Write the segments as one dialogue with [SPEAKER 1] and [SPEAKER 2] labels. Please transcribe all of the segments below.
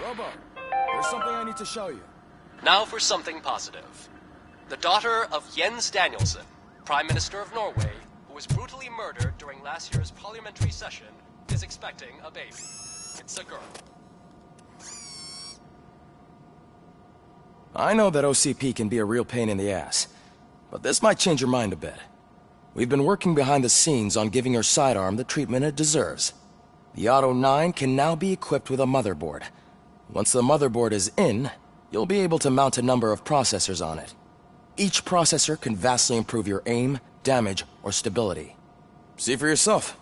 [SPEAKER 1] Robo, there's something I need to show you.
[SPEAKER 2] Now for something positive. The daughter of Jens Danielson, Prime Minister of Norway, who was brutally murdered during last year's parliamentary session, is expecting a baby. It's a girl.
[SPEAKER 1] I know that OCP can be a real pain in the ass, but this might change your mind a bit. We've been working behind the scenes on giving her sidearm the treatment it deserves. The Auto 9 can now be equipped with a motherboard. Once the motherboard is in, you'll be able to mount a number of processors on it. Each processor can vastly improve your aim, damage, or stability. See for yourself.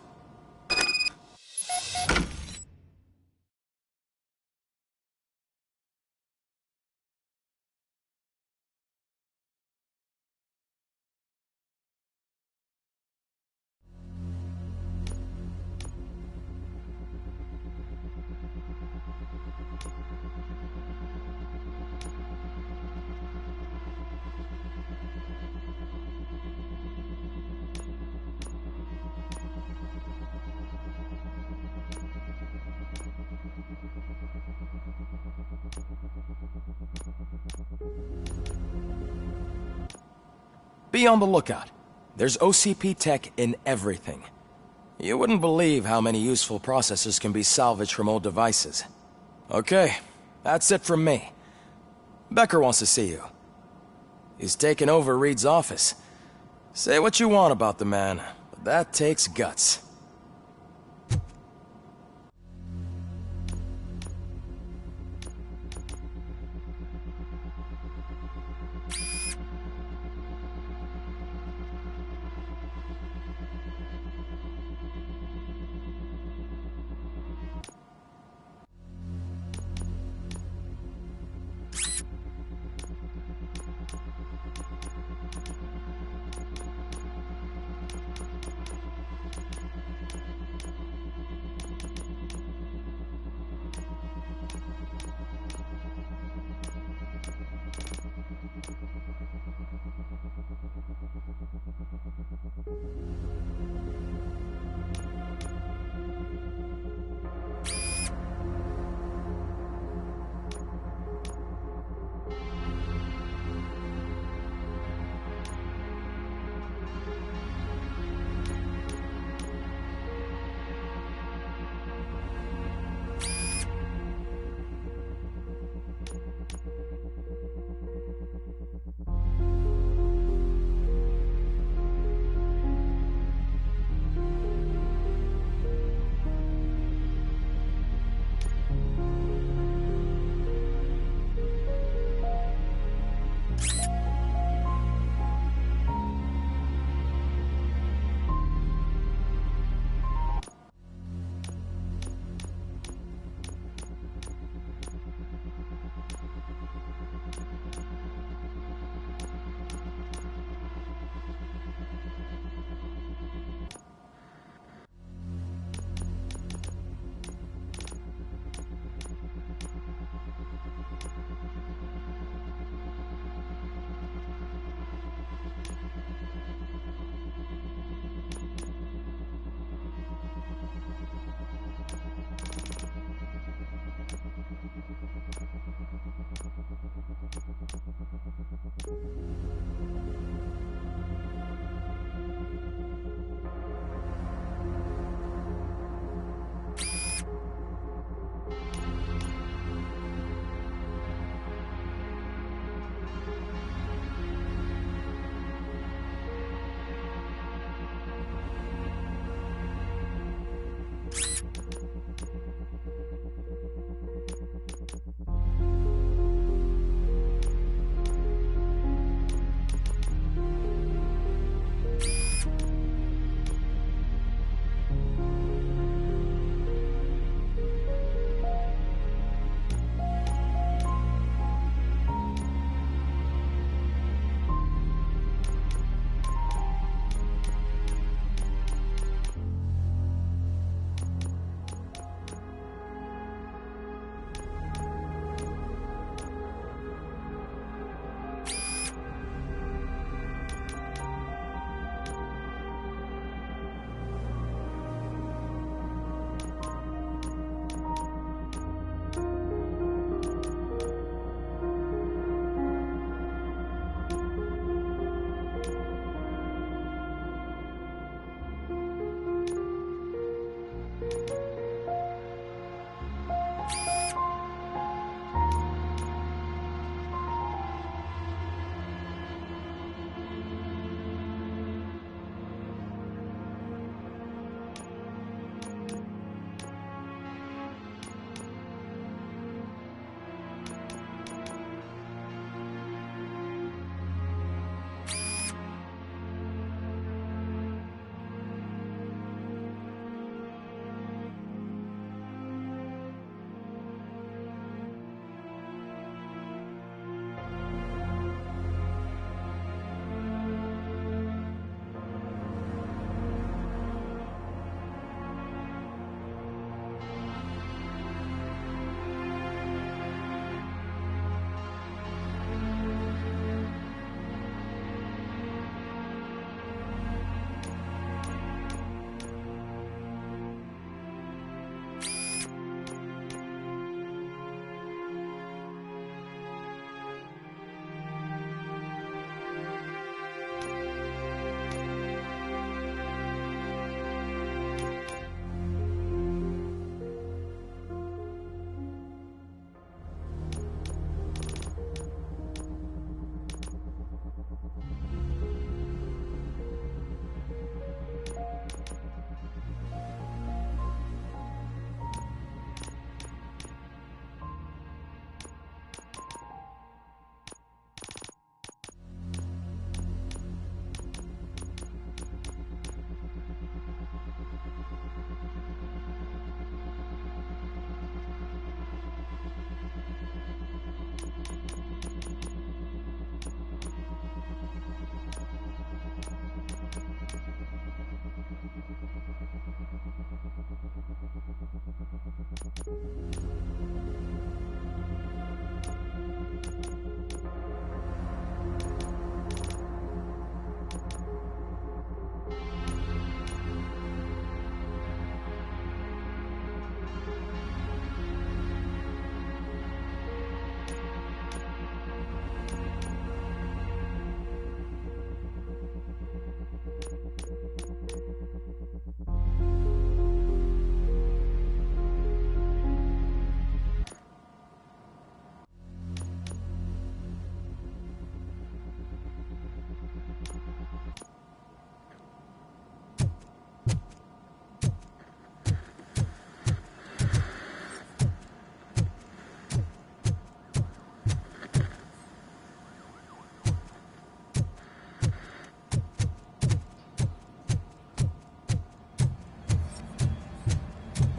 [SPEAKER 1] Be on the lookout. There's OCP tech in everything. You wouldn't believe how many useful processors can be salvaged from old devices. Okay, that's it from me. Becker wants to see you. He's taken over Reed's office. Say what you want about the man, but that takes guts.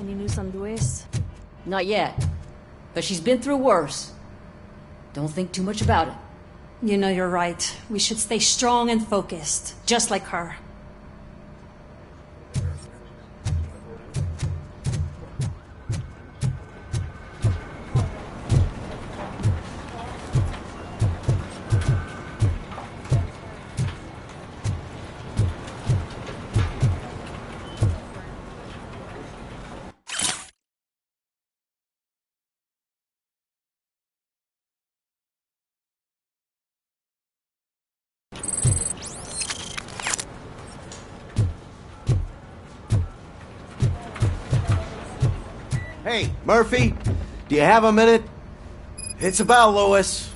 [SPEAKER 3] Any news on Luis?
[SPEAKER 4] Not yet. But she's been through worse. Don't think too much about it.
[SPEAKER 3] You know you're right. We should stay strong and focused, just like her.
[SPEAKER 5] Hey, Murphy, do you have a minute? It's about Lewis.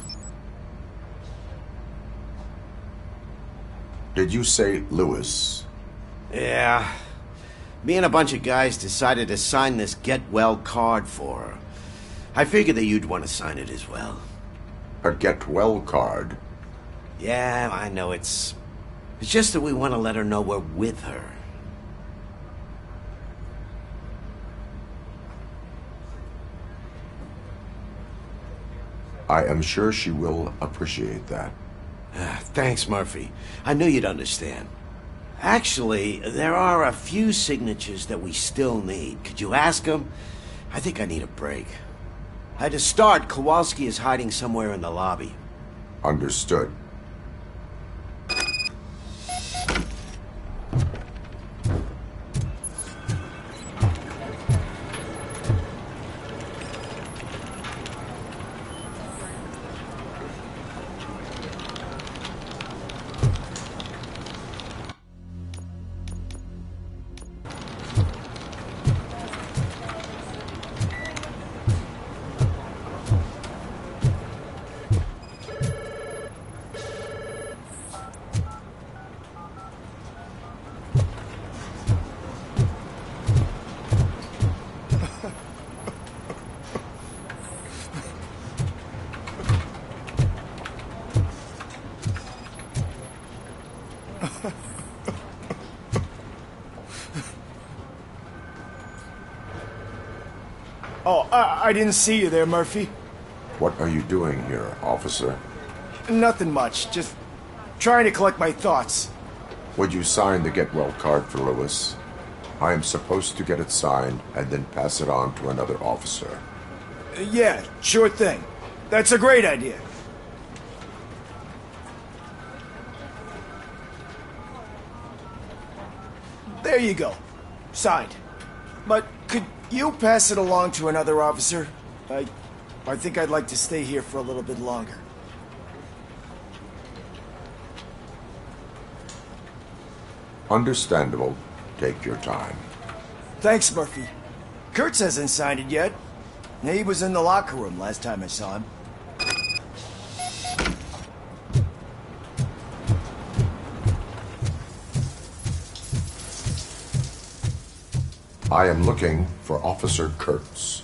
[SPEAKER 6] Did you say Lewis?
[SPEAKER 5] Yeah. Me and a bunch of guys decided to sign this get well card for her. I figured that you'd want to sign it as well.
[SPEAKER 6] A get well card?
[SPEAKER 5] Yeah, I know it's just that we want to let her know we're with her.
[SPEAKER 6] I am sure she will appreciate that.
[SPEAKER 5] Thanks, Murphy. I knew you'd understand. Actually, there are a few signatures that we still need. Could you ask them? I think I need a break. To start, Kowalski is hiding somewhere in the lobby.
[SPEAKER 6] Understood.
[SPEAKER 7] Oh, I didn't see you there, Murphy.
[SPEAKER 6] What are you doing here, officer?
[SPEAKER 7] Nothing much, just trying to collect my thoughts.
[SPEAKER 6] Would you sign the get well card for Lewis? I am supposed to get it signed and then pass it on to another officer.
[SPEAKER 7] Yeah, sure thing. That's a great idea. There you go. Signed. But could you pass it along to another officer? I think I'd like to stay here for a little bit longer.
[SPEAKER 6] Understandable. Take your time.
[SPEAKER 7] Thanks, Murphy. Kurtz hasn't signed it yet. He was in the locker room last time I saw him.
[SPEAKER 6] I am looking for Officer Kurtz.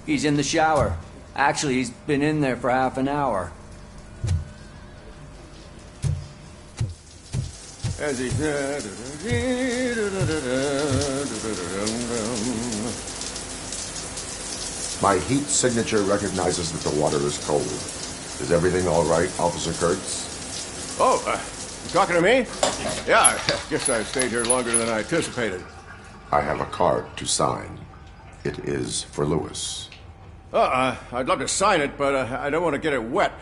[SPEAKER 8] He's in the shower. Actually, he's been in there for half an hour.
[SPEAKER 9] As he...
[SPEAKER 6] My heat signature recognizes that the water is cold. Is everything all right, Officer Kurtz?
[SPEAKER 9] Oh, you talking to me? Yeah, I guess I stayed here longer than I anticipated.
[SPEAKER 6] I have a card to sign. It is for Lewis.
[SPEAKER 9] I'd love to sign it, but I don't want to get it wet.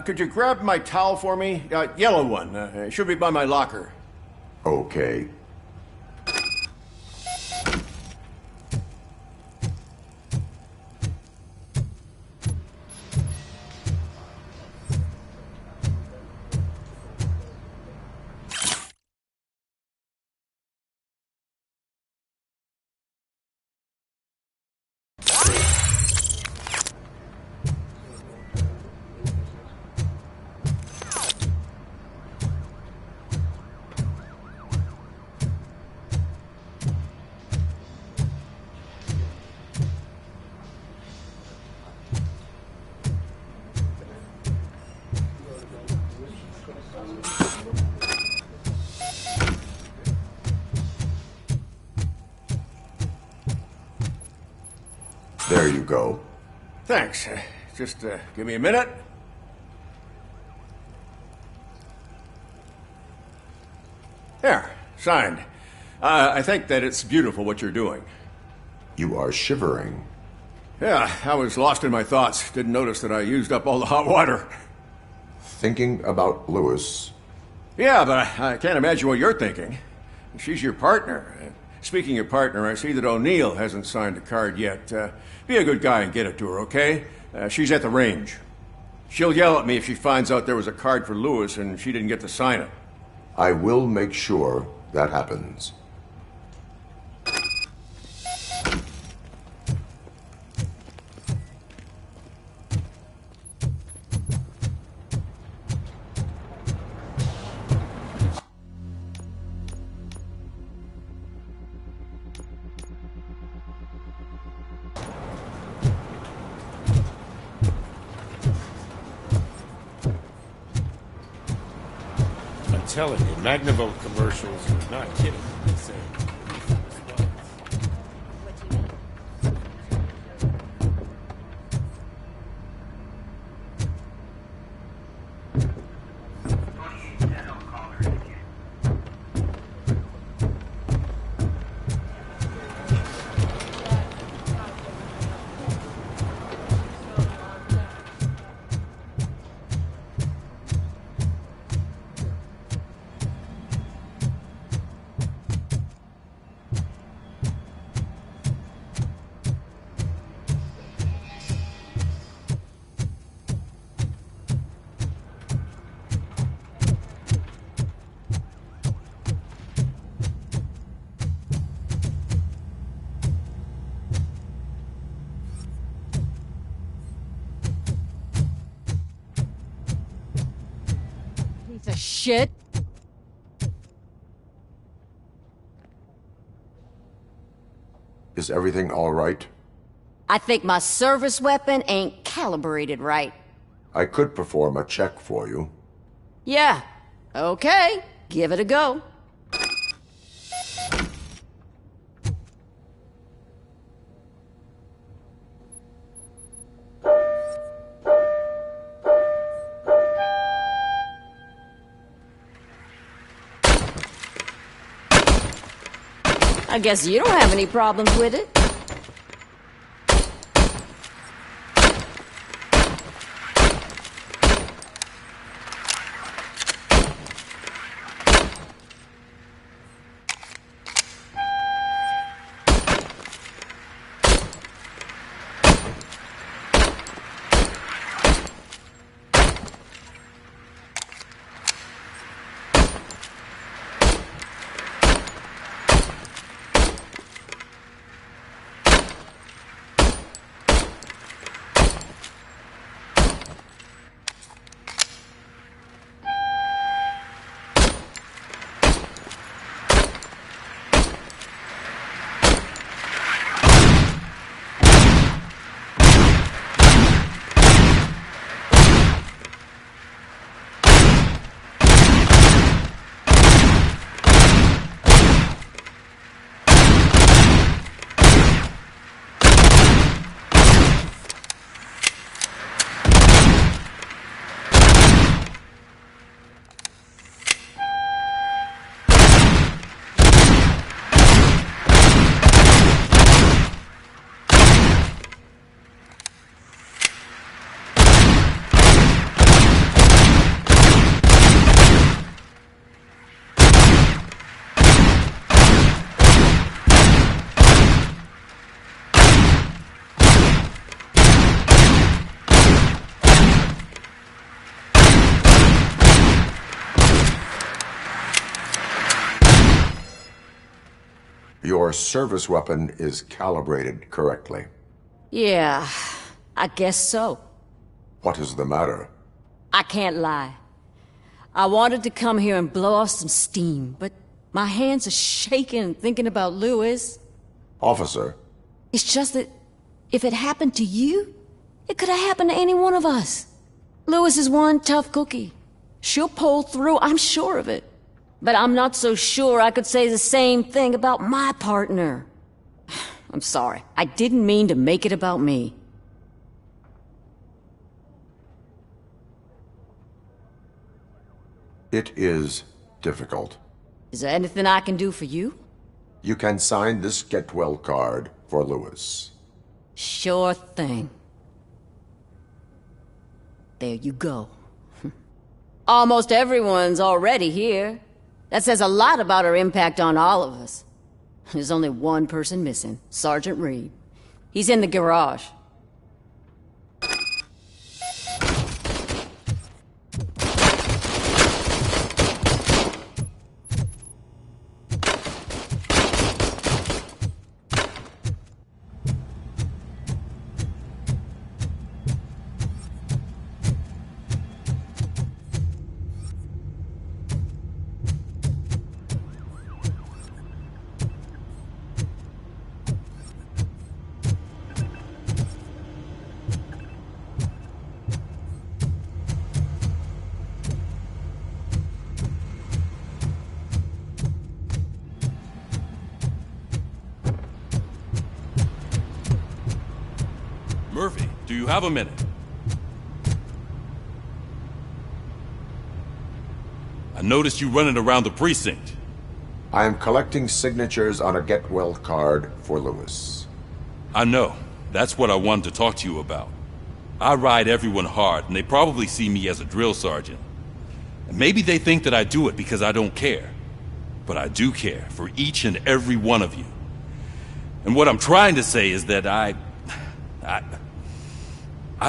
[SPEAKER 9] Could you grab my towel for me? Yellow one. It should be by my locker.
[SPEAKER 6] Okay. There you go.
[SPEAKER 9] Thanks. Just give me a minute. There, signed. I think that it's beautiful what you're doing.
[SPEAKER 6] You are shivering.
[SPEAKER 9] Yeah, I was lost in my thoughts. Didn't notice that I used up all the hot water.
[SPEAKER 6] Thinking about Lewis.
[SPEAKER 9] Yeah, but I can't imagine what you're thinking. She's your partner. Speaking of partner, I see that O'Neill hasn't signed a card yet. Be a good guy and get it to her, okay? She's at the range. She'll yell at me if she finds out there was a card for Lewis and she didn't get to sign it.
[SPEAKER 6] I will make sure that happens.
[SPEAKER 10] I'm telling you, Magnavolt commercials are not kidding.
[SPEAKER 4] Piece of shit.
[SPEAKER 6] Is everything all right?
[SPEAKER 4] I think my service weapon ain't calibrated right.
[SPEAKER 6] I could perform a check for you.
[SPEAKER 4] Yeah. Okay. Give it a go. I guess you don't have any problems with it.
[SPEAKER 6] Your service weapon is calibrated correctly.
[SPEAKER 4] Yeah, I guess so.
[SPEAKER 6] What is the matter?
[SPEAKER 4] I can't lie. I wanted to come here and blow off some steam, but my hands are shaking thinking about Lewis.
[SPEAKER 6] Officer.
[SPEAKER 4] It's just that if it happened to you, it could have happened to any one of us. Lewis is one tough cookie. She'll pull through, I'm sure of it. But I'm not so sure I could say the same thing about my partner. I'm sorry. I didn't mean to make it about me.
[SPEAKER 6] It is difficult.
[SPEAKER 4] Is there anything I can do for you?
[SPEAKER 6] You can sign this get well card for Lewis.
[SPEAKER 4] Sure thing. There you go. Almost everyone's already here. That says a lot about her impact on all of us. There's only one person missing, Sergeant Reed. He's in the garage.
[SPEAKER 11] Murphy, do you have a minute? I noticed you running around the precinct.
[SPEAKER 6] I am collecting signatures on a get well card for Lewis.
[SPEAKER 11] I know. That's what I wanted to talk to you about. I ride everyone hard, and they probably see me as a drill sergeant. And maybe they think that I do it because I don't care. But I do care for each and every one of you. And what I'm trying to say is that I'd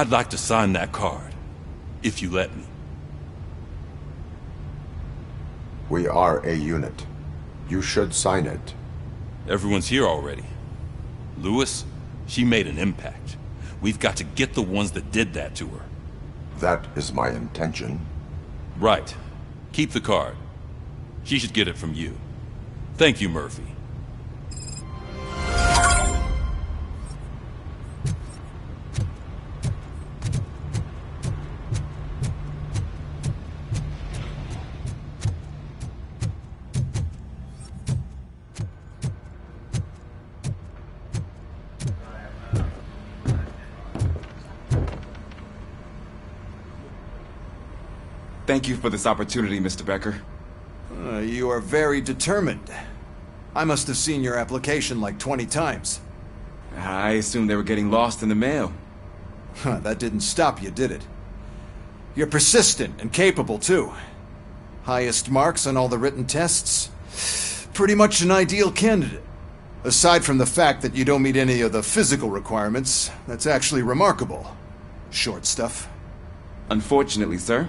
[SPEAKER 11] like to sign that card, if you let me.
[SPEAKER 6] We are a unit. You should sign it.
[SPEAKER 11] Everyone's here already. Lewis, she made an impact. We've got to get the ones that did that to her.
[SPEAKER 6] That is my intention.
[SPEAKER 11] Right. Keep the card. She should get it from you. Thank you, Murphy.
[SPEAKER 12] Thank you for this opportunity, Mr. Becker.
[SPEAKER 13] You are very determined. I must have seen your application like 20 times.
[SPEAKER 12] I assumed they were getting lost in the mail.
[SPEAKER 13] That didn't stop you, did it? You're persistent and capable, too. Highest marks on all the written tests. Pretty much an ideal candidate. Aside from the fact that you don't meet any of the physical requirements, that's actually remarkable. Short stuff.
[SPEAKER 12] Unfortunately, sir.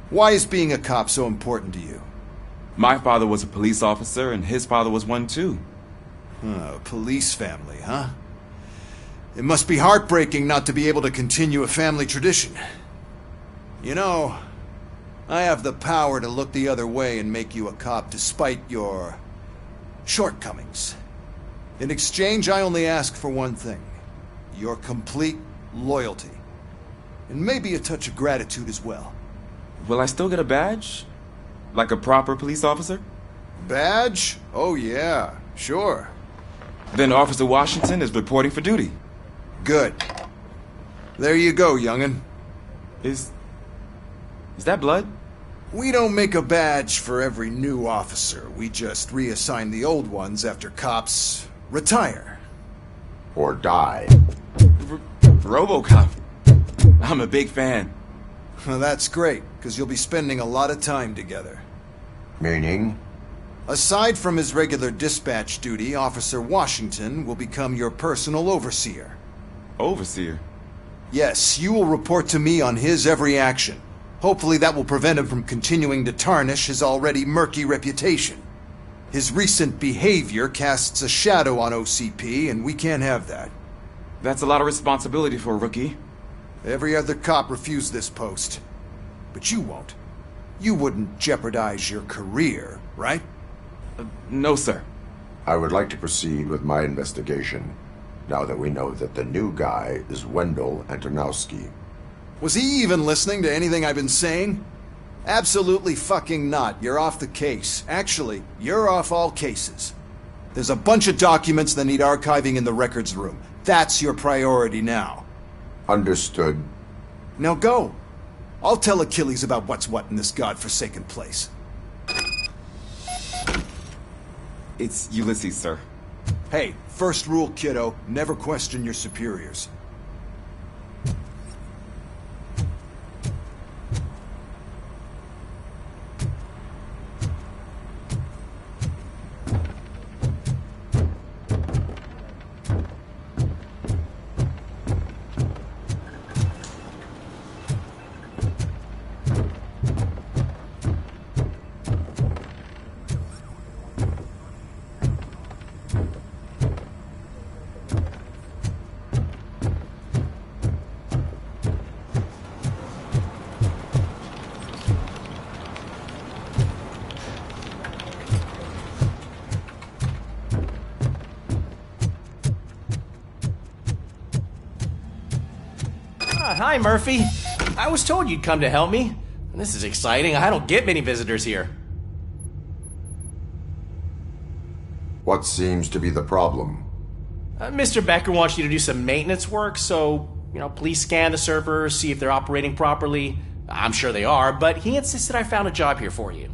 [SPEAKER 13] Why is being a cop so important to you?
[SPEAKER 12] My father was a police officer, and his father was one too.
[SPEAKER 13] Police family, huh? It must be heartbreaking not to be able to continue a family tradition. You know, I have the power to look the other way and make you a cop despite your shortcomings. In exchange, I only ask for one thing. Your complete loyalty. And maybe a touch of gratitude as well.
[SPEAKER 12] Will I still get a badge? Like a proper police officer?
[SPEAKER 13] Badge? Oh yeah, sure.
[SPEAKER 12] Then Officer Washington is reporting for duty.
[SPEAKER 13] Good. There you go, young'un.
[SPEAKER 12] Is that blood?
[SPEAKER 13] We don't make a badge for every new officer. We just reassign the old ones after cops retire.
[SPEAKER 6] Or die.
[SPEAKER 12] ROBOCOP. I'm a big fan.
[SPEAKER 13] Well, that's great, because you'll be spending a lot of time together.
[SPEAKER 6] Meaning?
[SPEAKER 13] Aside from his regular dispatch duty, Officer Washington will become your personal overseer.
[SPEAKER 12] Overseer?
[SPEAKER 13] Yes, you will report to me on his every action. Hopefully that will prevent him from continuing to tarnish his already murky reputation. His recent behavior casts a shadow on OCP, and we can't have that.
[SPEAKER 12] That's a lot of responsibility for a rookie.
[SPEAKER 13] Every other cop refused this post. But you won't. You wouldn't jeopardize your career, right?
[SPEAKER 12] No, sir.
[SPEAKER 6] I would like to proceed with my investigation, now that we know that the new guy is Wendell Antonowski.
[SPEAKER 13] Was he even listening to anything I've been saying? Absolutely fucking not. You're off the case. Actually, you're off all cases. There's a bunch of documents that need archiving in the records room. That's your priority now.
[SPEAKER 6] Understood.
[SPEAKER 13] Now go. I'll tell Achilles about what's what in this godforsaken place.
[SPEAKER 12] It's Ulysses, sir.
[SPEAKER 13] Hey, first rule, kiddo, never question your superiors.
[SPEAKER 2] Hi, Murphy. I was told you'd come to help me. This is exciting. I don't get many visitors here.
[SPEAKER 6] What seems to be the problem?
[SPEAKER 2] Mr. Becker wants you to do some maintenance work, so, please scan the servers, see if they're operating properly. I'm sure they are, but he insisted I found a job here for you.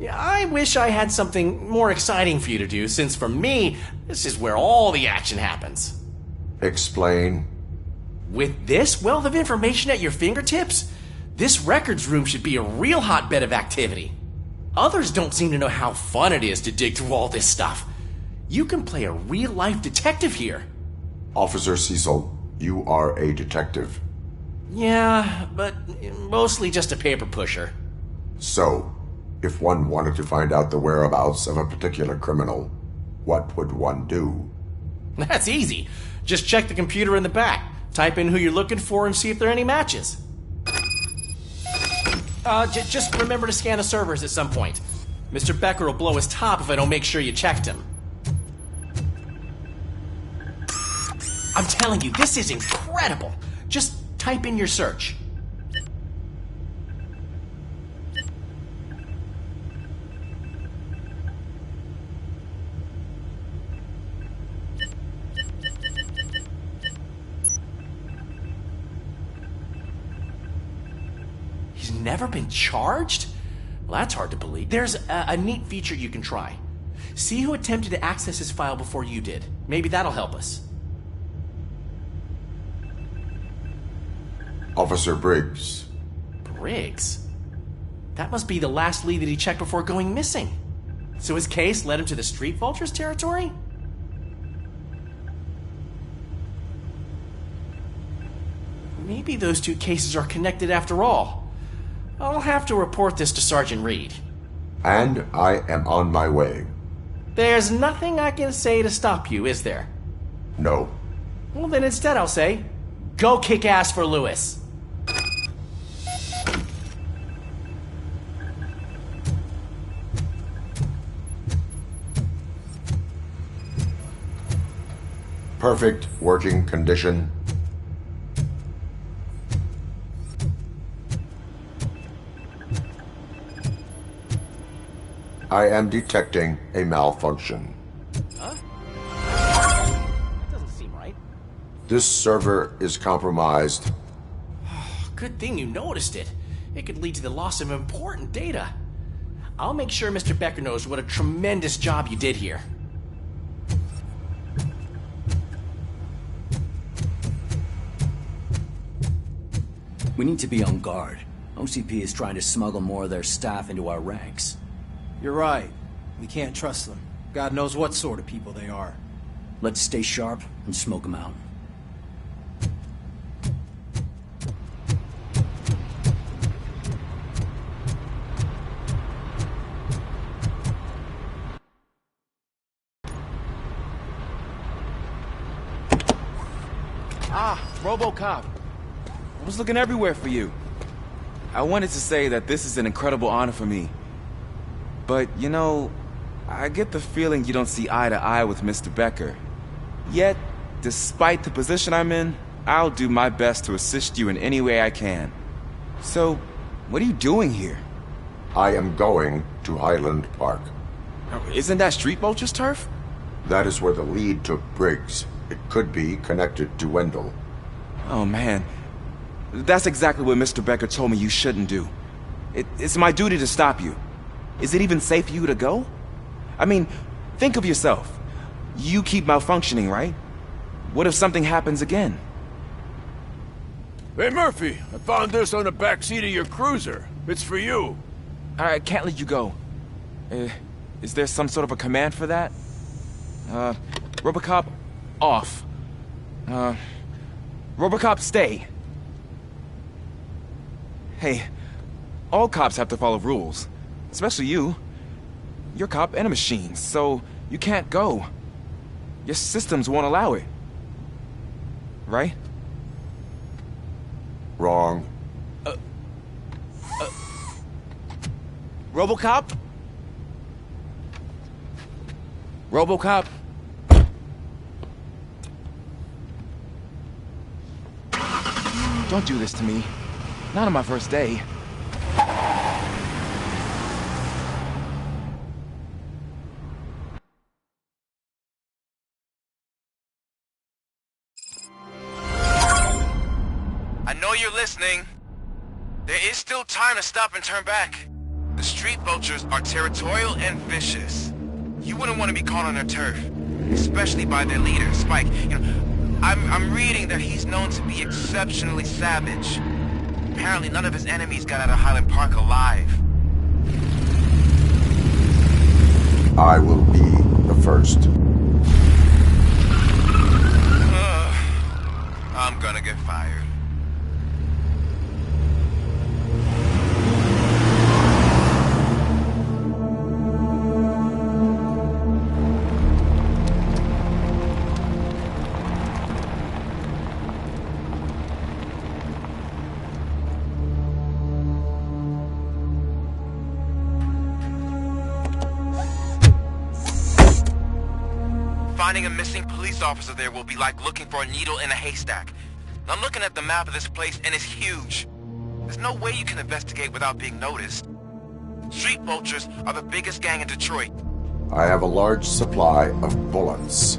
[SPEAKER 2] Yeah, I wish I had something more exciting for you to do, since for me, this is where all the action happens.
[SPEAKER 6] Explain.
[SPEAKER 2] With this wealth of information at your fingertips, this records room should be a real hotbed of activity. Others don't seem to know how fun it is to dig through all this stuff. You can play a real-life detective here.
[SPEAKER 6] Officer Cecil, you are a detective.
[SPEAKER 2] Yeah, but mostly just a paper pusher.
[SPEAKER 6] So, if one wanted to find out the whereabouts of a particular criminal, what would one do?
[SPEAKER 2] That's easy. Just check the computer in the back. Type in who you're looking for and see if there are any matches. Just remember to scan the servers at some point. Mr. Becker will blow his top if I don't make sure you checked him. I'm telling you, this is incredible. Just type in your search. He's never been charged? Well, that's hard to believe. There's a neat feature you can try. See who attempted to access his file before you did. Maybe that'll help us.
[SPEAKER 6] Officer Briggs.
[SPEAKER 2] Briggs? That must be the last lead that he checked before going missing. So his case led him to the Street Vultures territory? Maybe those two cases are connected after all. I'll have to report this to Sergeant Reed.
[SPEAKER 6] And I am on my way.
[SPEAKER 2] There's nothing I can say to stop you, is there?
[SPEAKER 6] No.
[SPEAKER 2] Well, then instead I'll say, go kick ass for Lewis.
[SPEAKER 6] Perfect working condition. I am detecting a malfunction.
[SPEAKER 2] Huh? Doesn't seem right.
[SPEAKER 6] This server is compromised.
[SPEAKER 2] Good thing you noticed it. It could lead to the loss of important data. I'll make sure Mr. Becker knows what a tremendous job you did here.
[SPEAKER 8] We need to be on guard. OCP is trying to smuggle more of their staff into our ranks.
[SPEAKER 14] You're right. We can't trust them. God knows what sort of people they are.
[SPEAKER 8] Let's stay sharp and smoke them out.
[SPEAKER 12] RoboCop. I was looking everywhere for you. I wanted to say that this is an incredible honor for me. But, you know, I get the feeling you don't see eye to eye with Mr. Becker. Yet, despite the position I'm in, I'll do my best to assist you in any way I can. So, what are you doing here?
[SPEAKER 6] I am going to Highland Park.
[SPEAKER 12] Isn't that Street Vulture's turf?
[SPEAKER 6] That is where the lead took Briggs. It could be connected to Wendell.
[SPEAKER 12] Oh, man. That's exactly what Mr. Becker told me you shouldn't do. It's my duty to stop you. Is it even safe for you to go? I mean, think of yourself. You keep malfunctioning, right? What if something happens again?
[SPEAKER 9] Hey, Murphy, I found this on the back seat of your cruiser. It's for you.
[SPEAKER 12] I can't let you go. Is there some sort of a command for that? RoboCop, off. RoboCop, stay. Hey, all cops have to follow rules. Especially you. You're a cop and a machine, so you can't go. Your systems won't allow it. Right?
[SPEAKER 6] Wrong.
[SPEAKER 12] RoboCop? RoboCop? Don't do this to me. Not on my first day.
[SPEAKER 15] I know you're listening. There is still time to stop and turn back. The street vultures are territorial and vicious. You wouldn't want to be caught on their turf, especially by their leader, Spike. You know, I'm reading that he's known to be exceptionally savage. Apparently none of his enemies got out of Highland Park alive.
[SPEAKER 6] I will be the first.
[SPEAKER 15] I'm gonna get fired. Finding a missing police officer there will be like looking for a needle in a haystack. And I'm looking at the map of this place and it's huge. There's no way you can investigate without being noticed. Street vultures are the biggest gang in Detroit.
[SPEAKER 6] I have a large supply of bullets.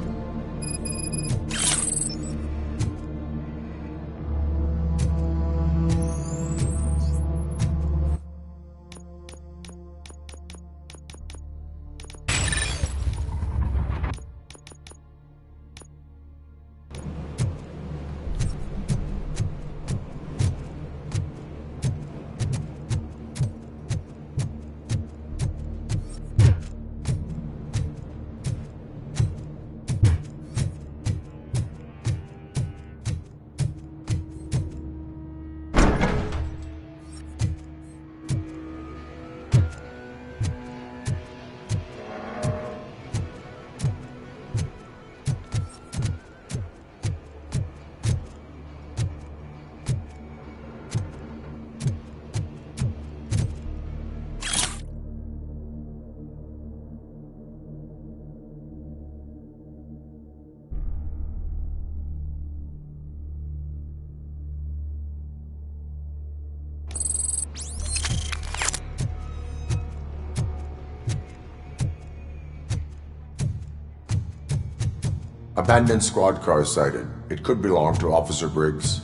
[SPEAKER 6] Abandoned squad car sighted. It could belong to Officer Briggs.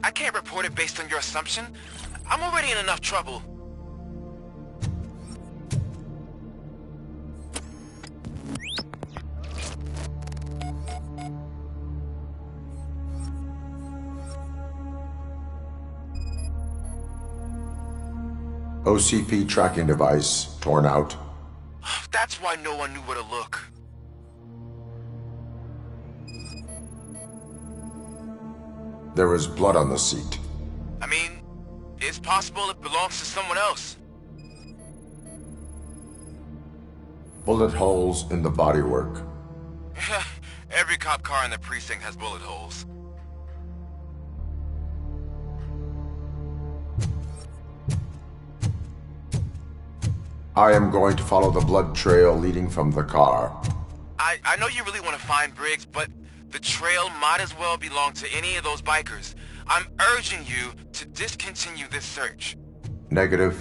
[SPEAKER 15] I can't report it based on your assumption. I'm already in enough trouble.
[SPEAKER 6] OCP tracking device torn out.
[SPEAKER 15] That's why no one knew where to look.
[SPEAKER 6] There is blood on the seat.
[SPEAKER 15] I mean, it's possible it belongs to someone else.
[SPEAKER 6] Bullet holes in the bodywork.
[SPEAKER 15] Every cop car in the precinct has bullet holes.
[SPEAKER 6] I am going to follow the blood trail leading from the car.
[SPEAKER 15] I know you really want to find Briggs, but the trail might as well belong to any of those bikers. I'm urging you to discontinue this search.
[SPEAKER 6] Negative.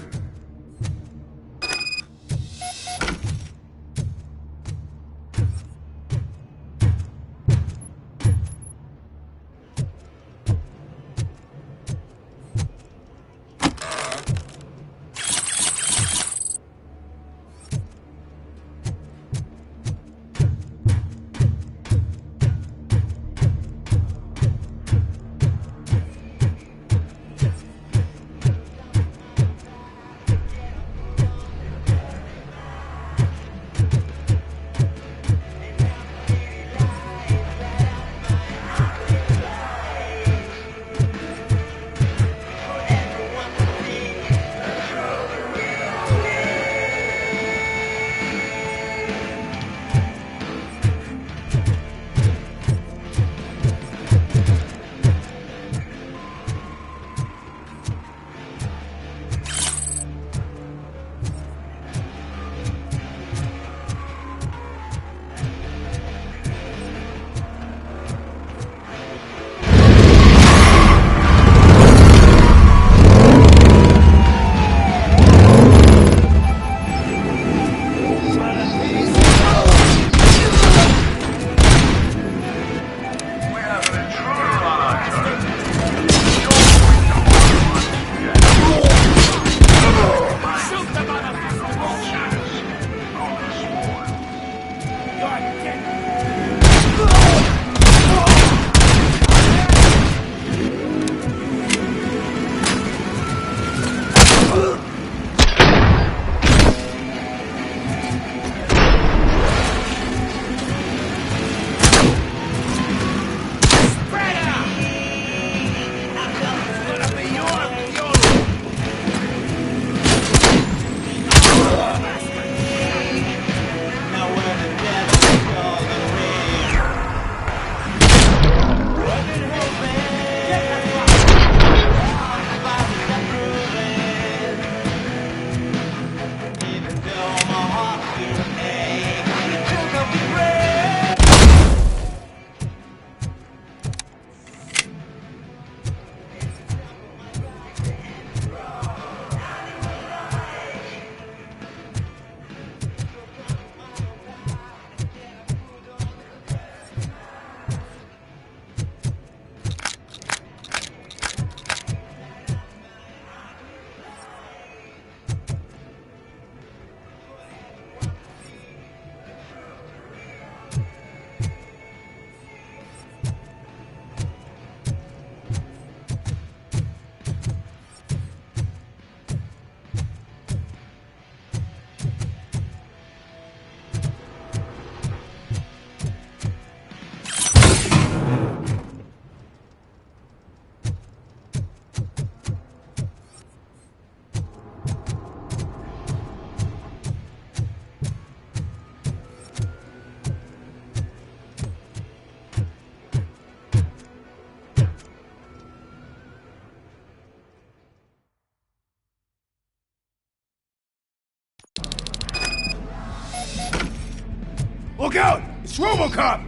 [SPEAKER 16] Look out! It's ROBOCOP!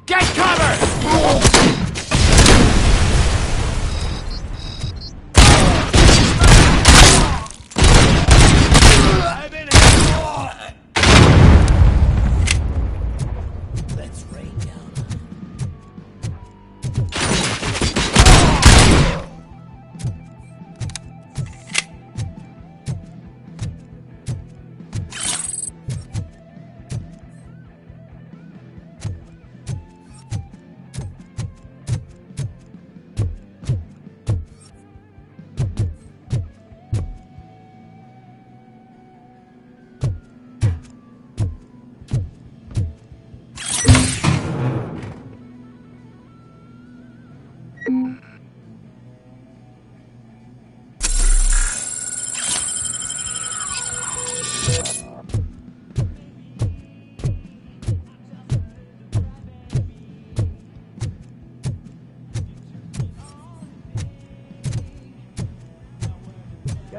[SPEAKER 15] Get cover!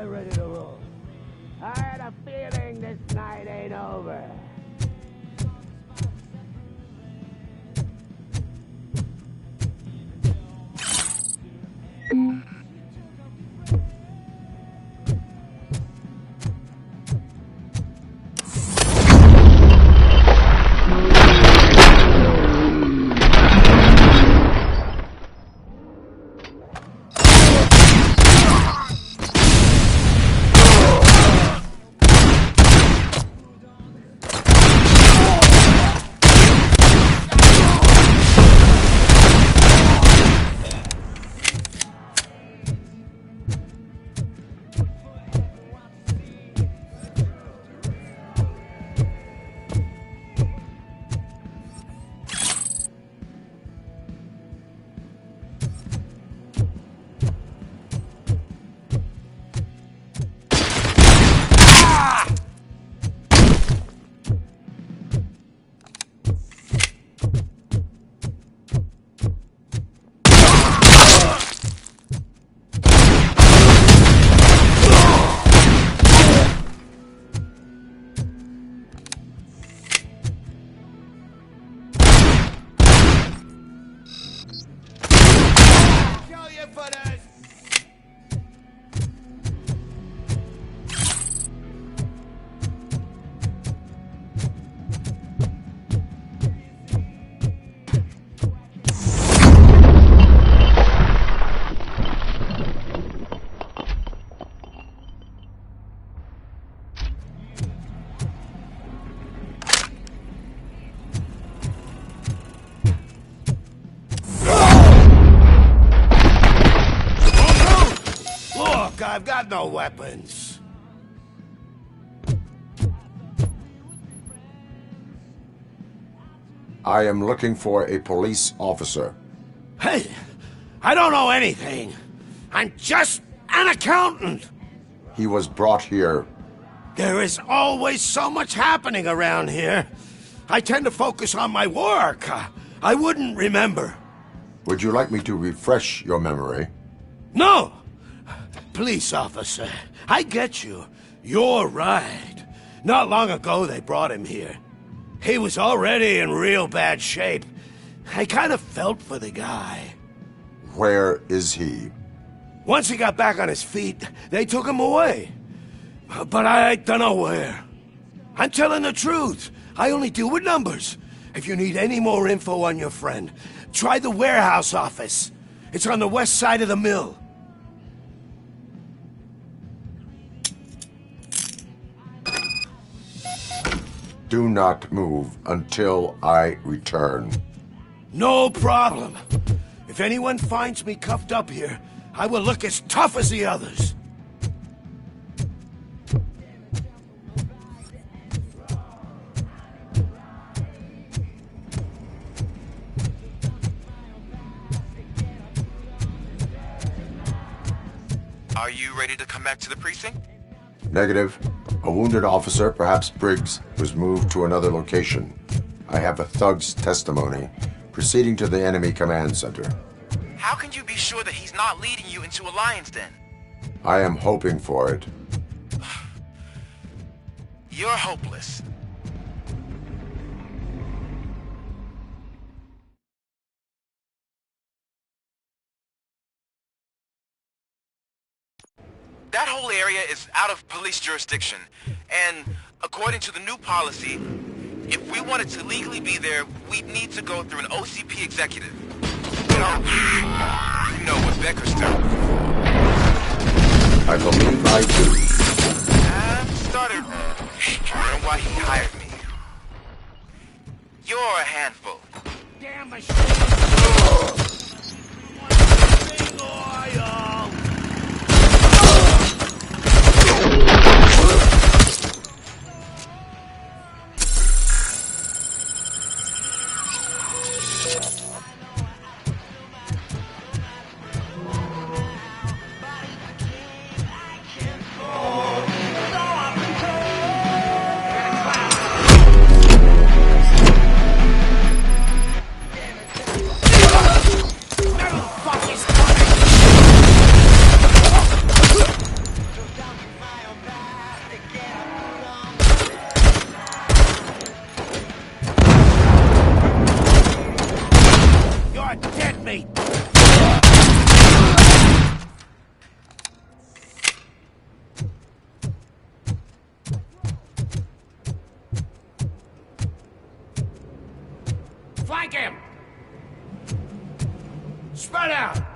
[SPEAKER 17] I'm ready to roll. I had a feeling this night ain't over.
[SPEAKER 5] I've got no weapons.
[SPEAKER 6] I am looking for a police officer.
[SPEAKER 5] Hey, I don't know anything. I'm just an accountant.
[SPEAKER 6] He was brought here.
[SPEAKER 5] There is always so much happening around here. I tend to focus on my work. I wouldn't remember.
[SPEAKER 6] Would you like me to refresh your memory?
[SPEAKER 5] No! Police officer, I get you. You're right. Not long ago they brought him here. He was already in real bad shape. I kind of felt for the guy.
[SPEAKER 6] Where is he?
[SPEAKER 5] Once he got back on his feet, they took him away. But I don't know where. I'm telling the truth. I only deal with numbers. If you need any more info on your friend, try the warehouse office. It's on the west side of the mill.
[SPEAKER 6] Do not move until I return.
[SPEAKER 5] No problem. If anyone finds me cuffed up here, I will look as tough as the others.
[SPEAKER 15] Are you ready to come back to the precinct?
[SPEAKER 6] Negative. A wounded officer, perhaps Briggs, was moved to another location. I have a thug's testimony, proceeding to the enemy command center.
[SPEAKER 15] How can you be sure that he's not leading you into a lion's den?
[SPEAKER 6] I am hoping for it.
[SPEAKER 15] You're hopeless. That whole area is out of police jurisdiction, and according to the new policy, if we wanted to legally be there, we'd need to go through an OCP executive. You know what Becker's done before.
[SPEAKER 6] I believe I do.
[SPEAKER 15] I'm started wondering why he hired me. You're a handful.
[SPEAKER 5] Damn machine! Big oil!
[SPEAKER 16] Flank him! Spread out!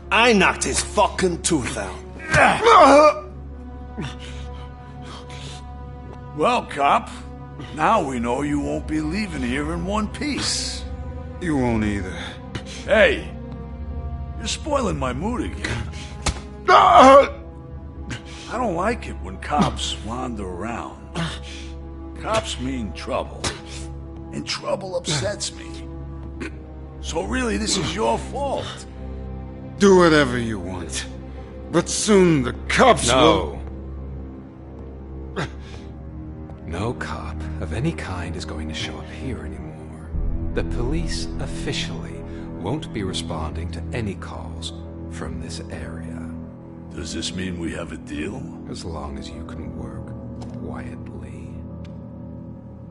[SPEAKER 5] I knocked his fucking tooth out.
[SPEAKER 16] Well, cop, now we know you won't be leaving here in one piece.
[SPEAKER 18] You won't either.
[SPEAKER 16] Hey, you're spoiling my mood again. I don't like it when cops wander around. Cops mean trouble, and trouble upsets me. So really, this is your fault.
[SPEAKER 18] Do whatever you want. But soon the cops will...
[SPEAKER 19] No cop of any kind is going to show up here anymore. The police officially won't be responding to any calls from this area.
[SPEAKER 16] Does this mean we have a deal?
[SPEAKER 19] As long as you can work quietly.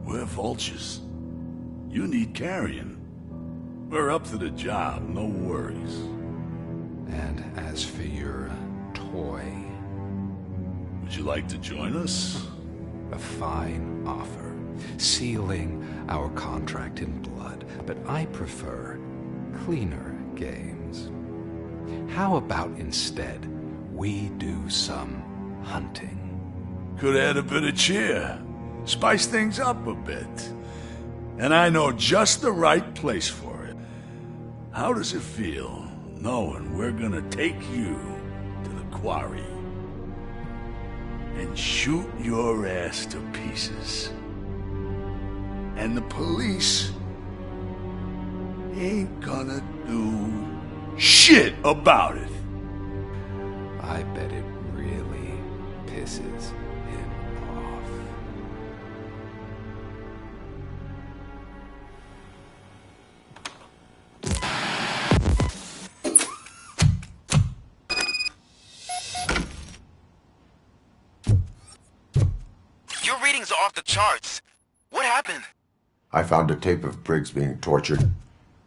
[SPEAKER 16] We're vultures. You need carrying. We're up to the job, no worries.
[SPEAKER 19] And as for your toy...
[SPEAKER 16] Would you like to join us?
[SPEAKER 19] A fine offer, sealing our contract in blood, but I prefer cleaner games. How about instead we do some hunting?
[SPEAKER 16] Could add a bit of cheer, spice things up a bit. And I know just the right place for it. How does it feel knowing we're gonna take you to the quarry and shoot your ass to pieces? And the police ain't gonna do shit about it.
[SPEAKER 19] I bet it really pisses him off.
[SPEAKER 15] Your readings are off the charts. What happened?
[SPEAKER 6] I found a tape of Briggs being tortured.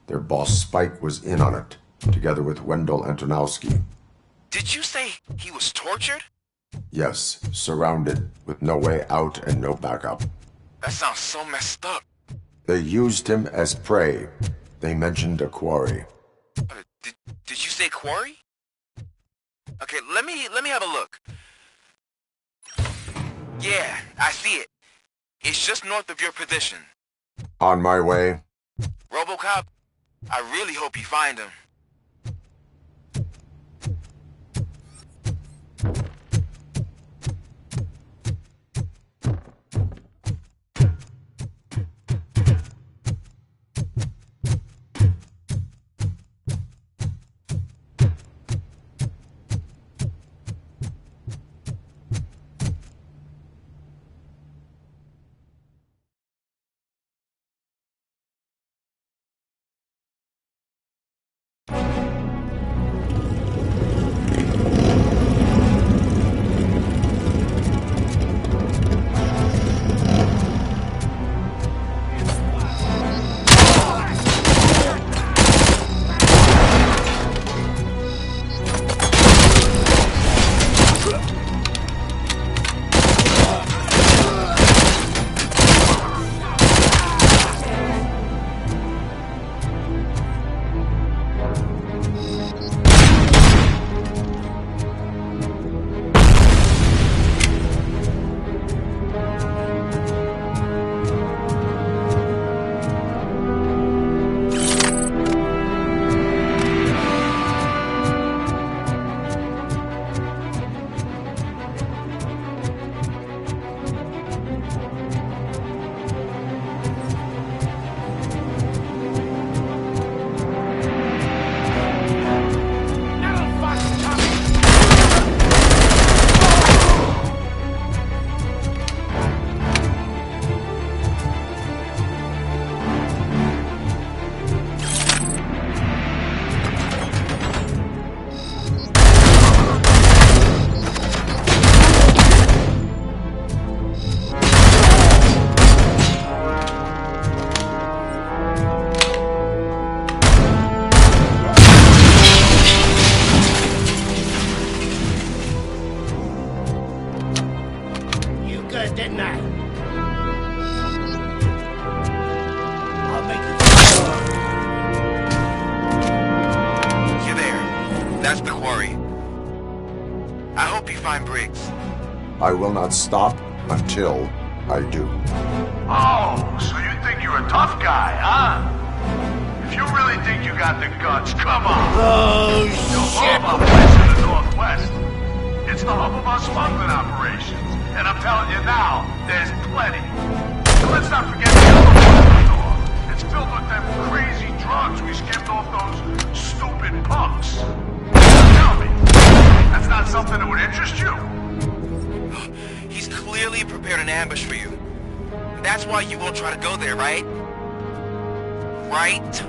[SPEAKER 6] Their boss Spike was in on it, together with Wendell Antonowski.
[SPEAKER 15] Did you say he was tortured?
[SPEAKER 6] Yes, surrounded, with no way out and no backup.
[SPEAKER 15] That sounds so messed up.
[SPEAKER 6] They used him as prey. They mentioned a quarry.
[SPEAKER 15] Did you say quarry? Okay, let me have a look. Yeah, I see it. It's just north of your position.
[SPEAKER 6] On my way.
[SPEAKER 15] RoboCop, I really hope you find him. Briggs.
[SPEAKER 6] I will not stop until I do.
[SPEAKER 16] Oh, so you think you're a tough guy, huh? If you really think you got the guts, come on.
[SPEAKER 5] Oh,
[SPEAKER 16] shit! You're a place in the Northwest. It's the hub of our smuggling operations. And I'm telling you now, there's plenty. So let's not forget the other store. It's filled with them crazy drugs we skipped off those stupid punks. Tell me, that's not something that would interest you?
[SPEAKER 15] He's clearly prepared an ambush for you. That's why you won't try to go there, right? Right?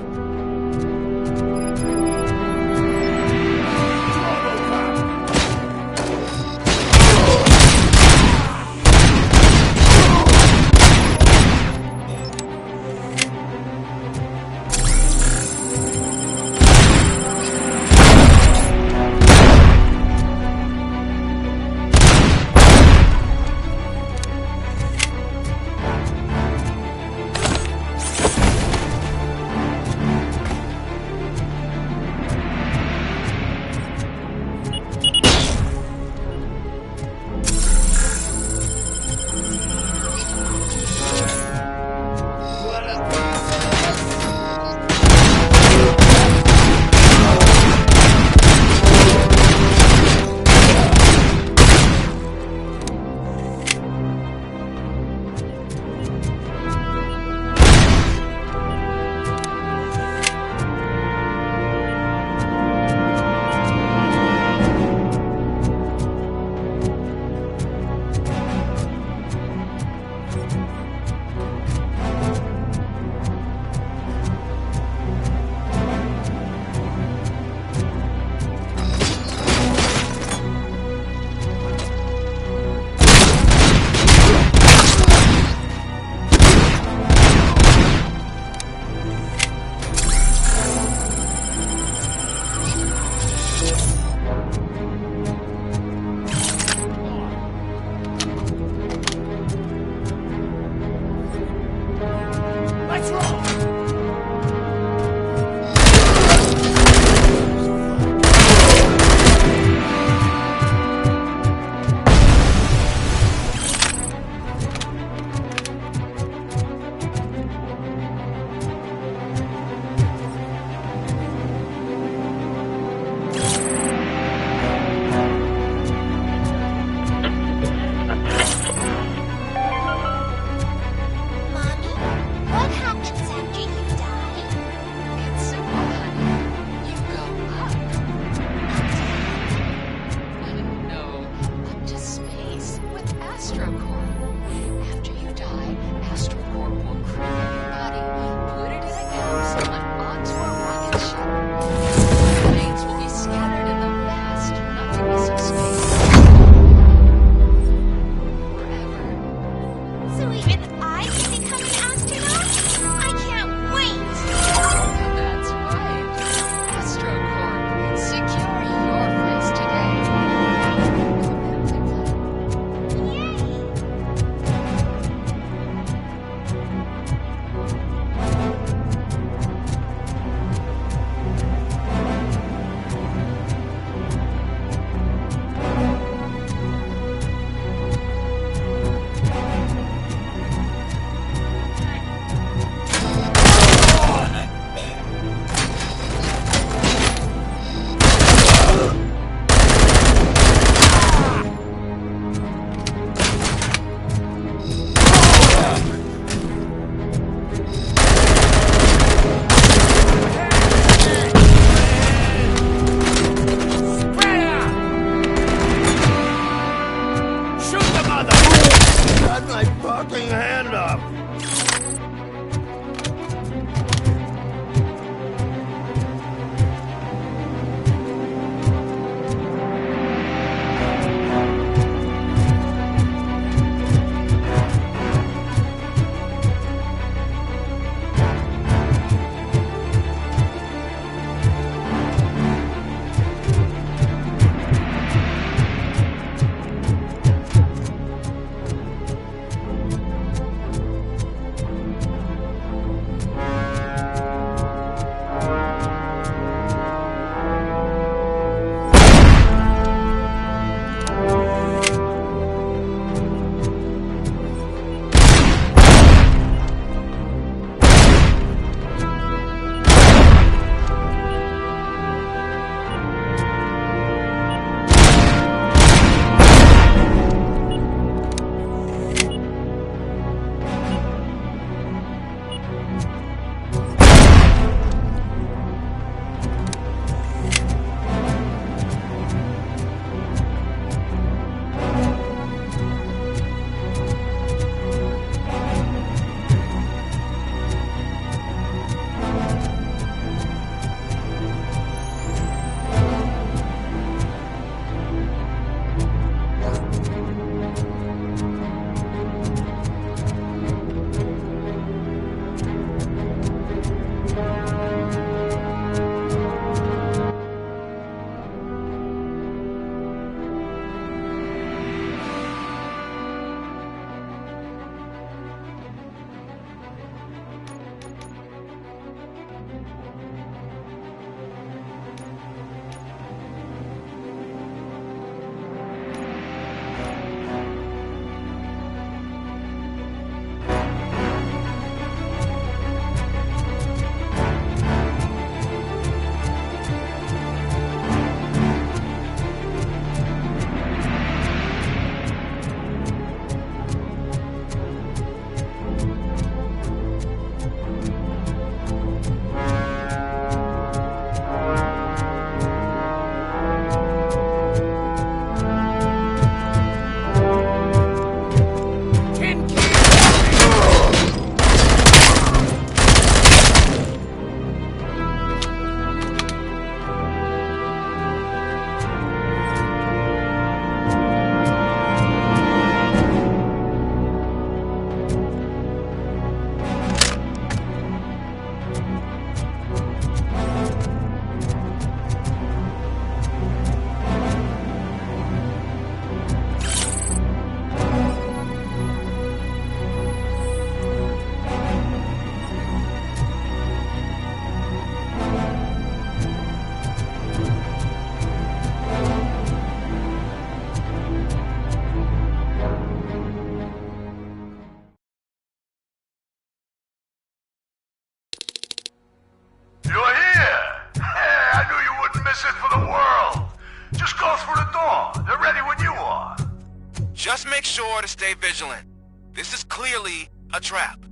[SPEAKER 15] make sure to stay vigilant. This is clearly a trap.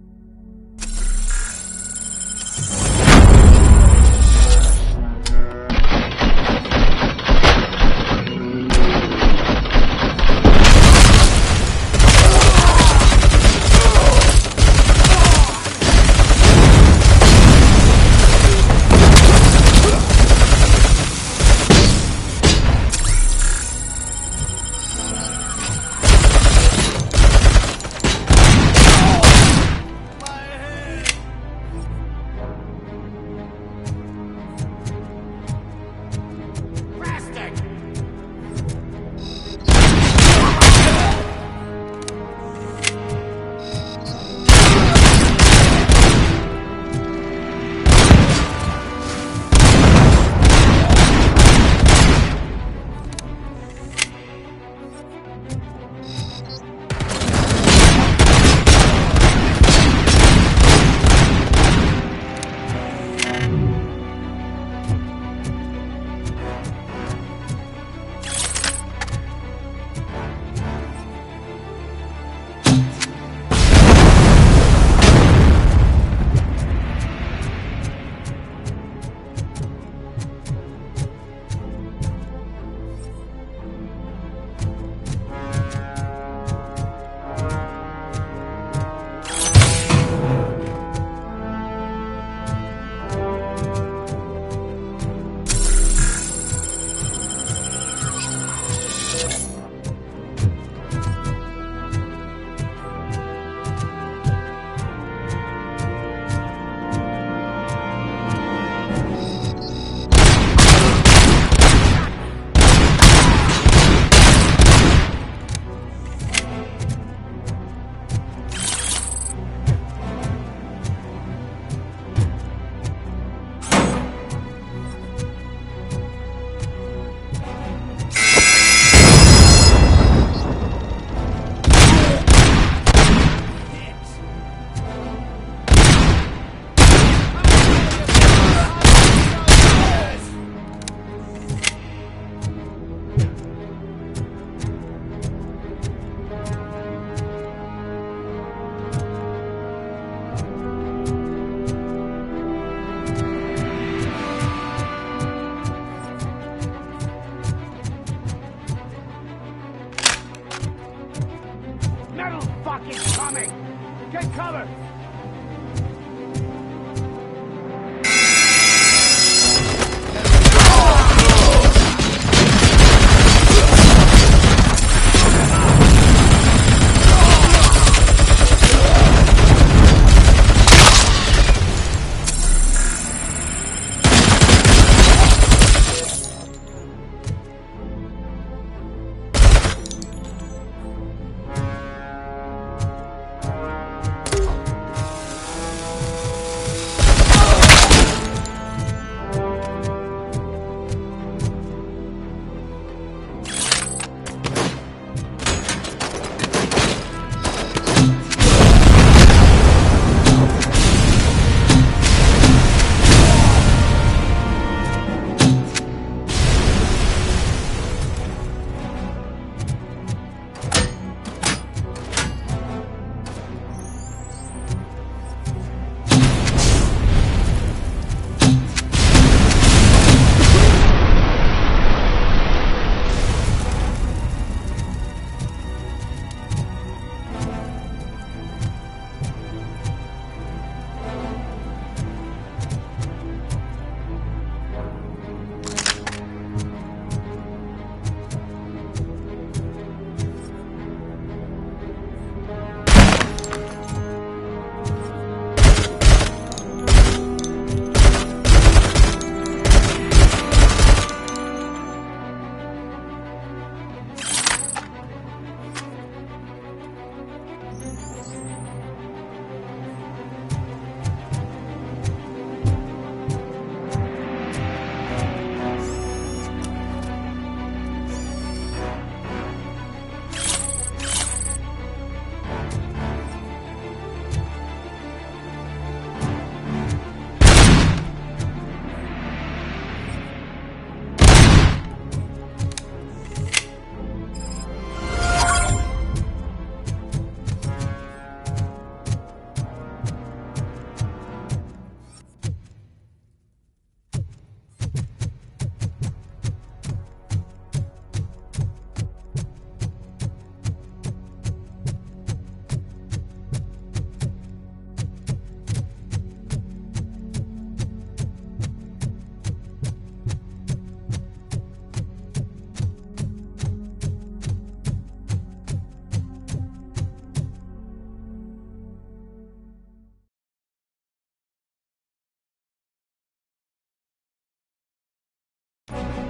[SPEAKER 17] Get cover!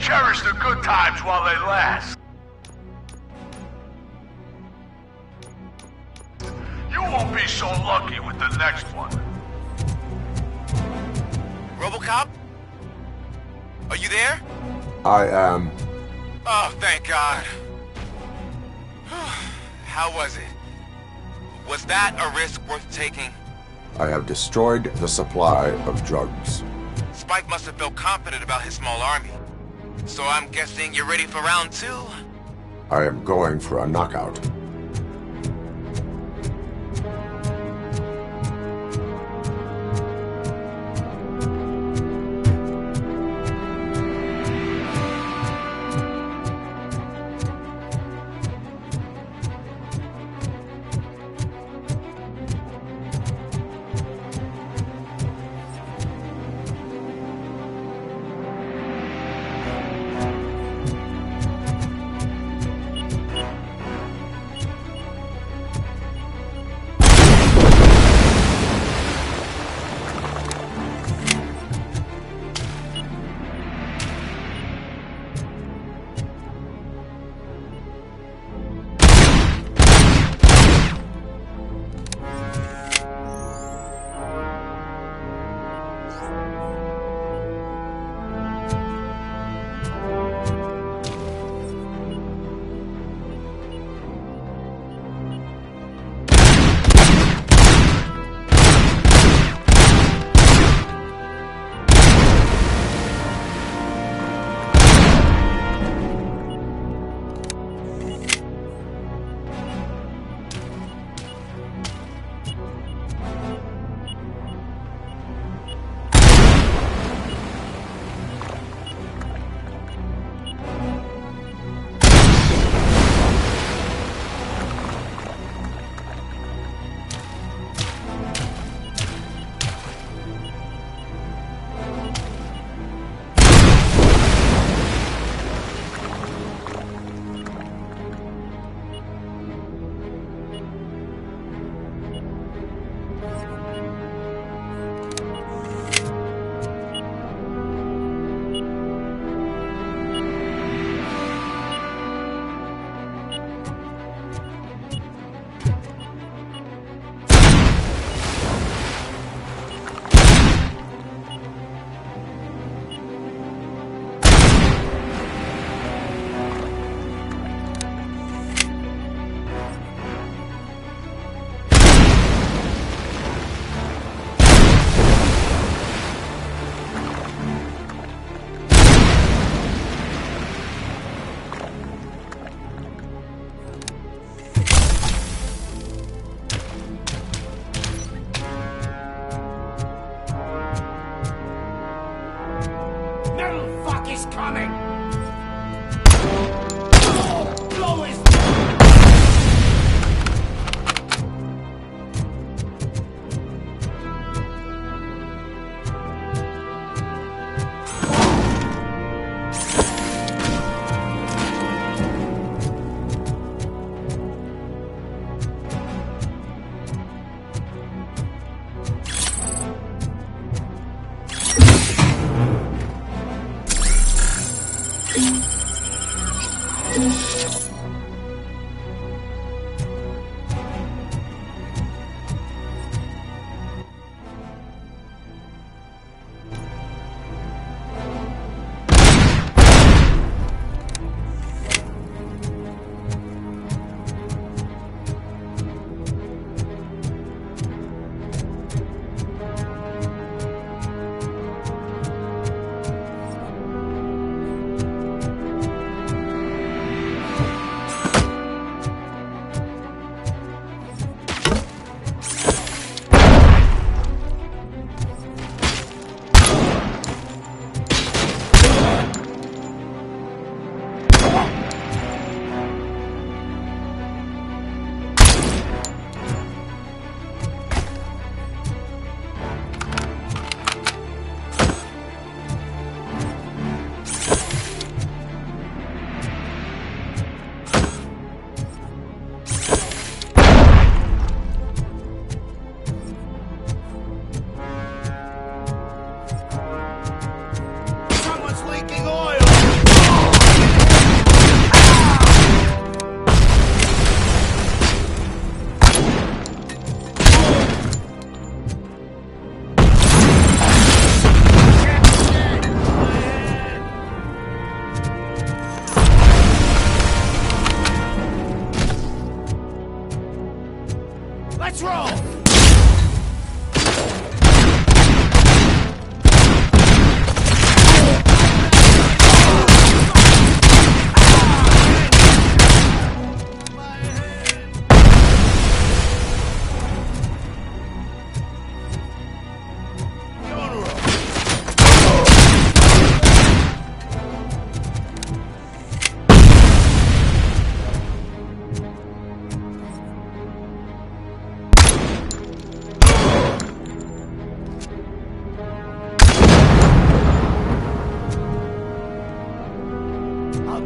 [SPEAKER 16] Cherish the good times while they last. You won't be so lucky with the next one.
[SPEAKER 15] RoboCop? Are you there?
[SPEAKER 6] I am.
[SPEAKER 15] Oh, thank God. How was it? Was that a risk worth taking?
[SPEAKER 6] I have destroyed the supply of drugs.
[SPEAKER 15] Spike must have felt confident about his small army. So I'm guessing you're ready for round 2?
[SPEAKER 6] I am going for a knockout.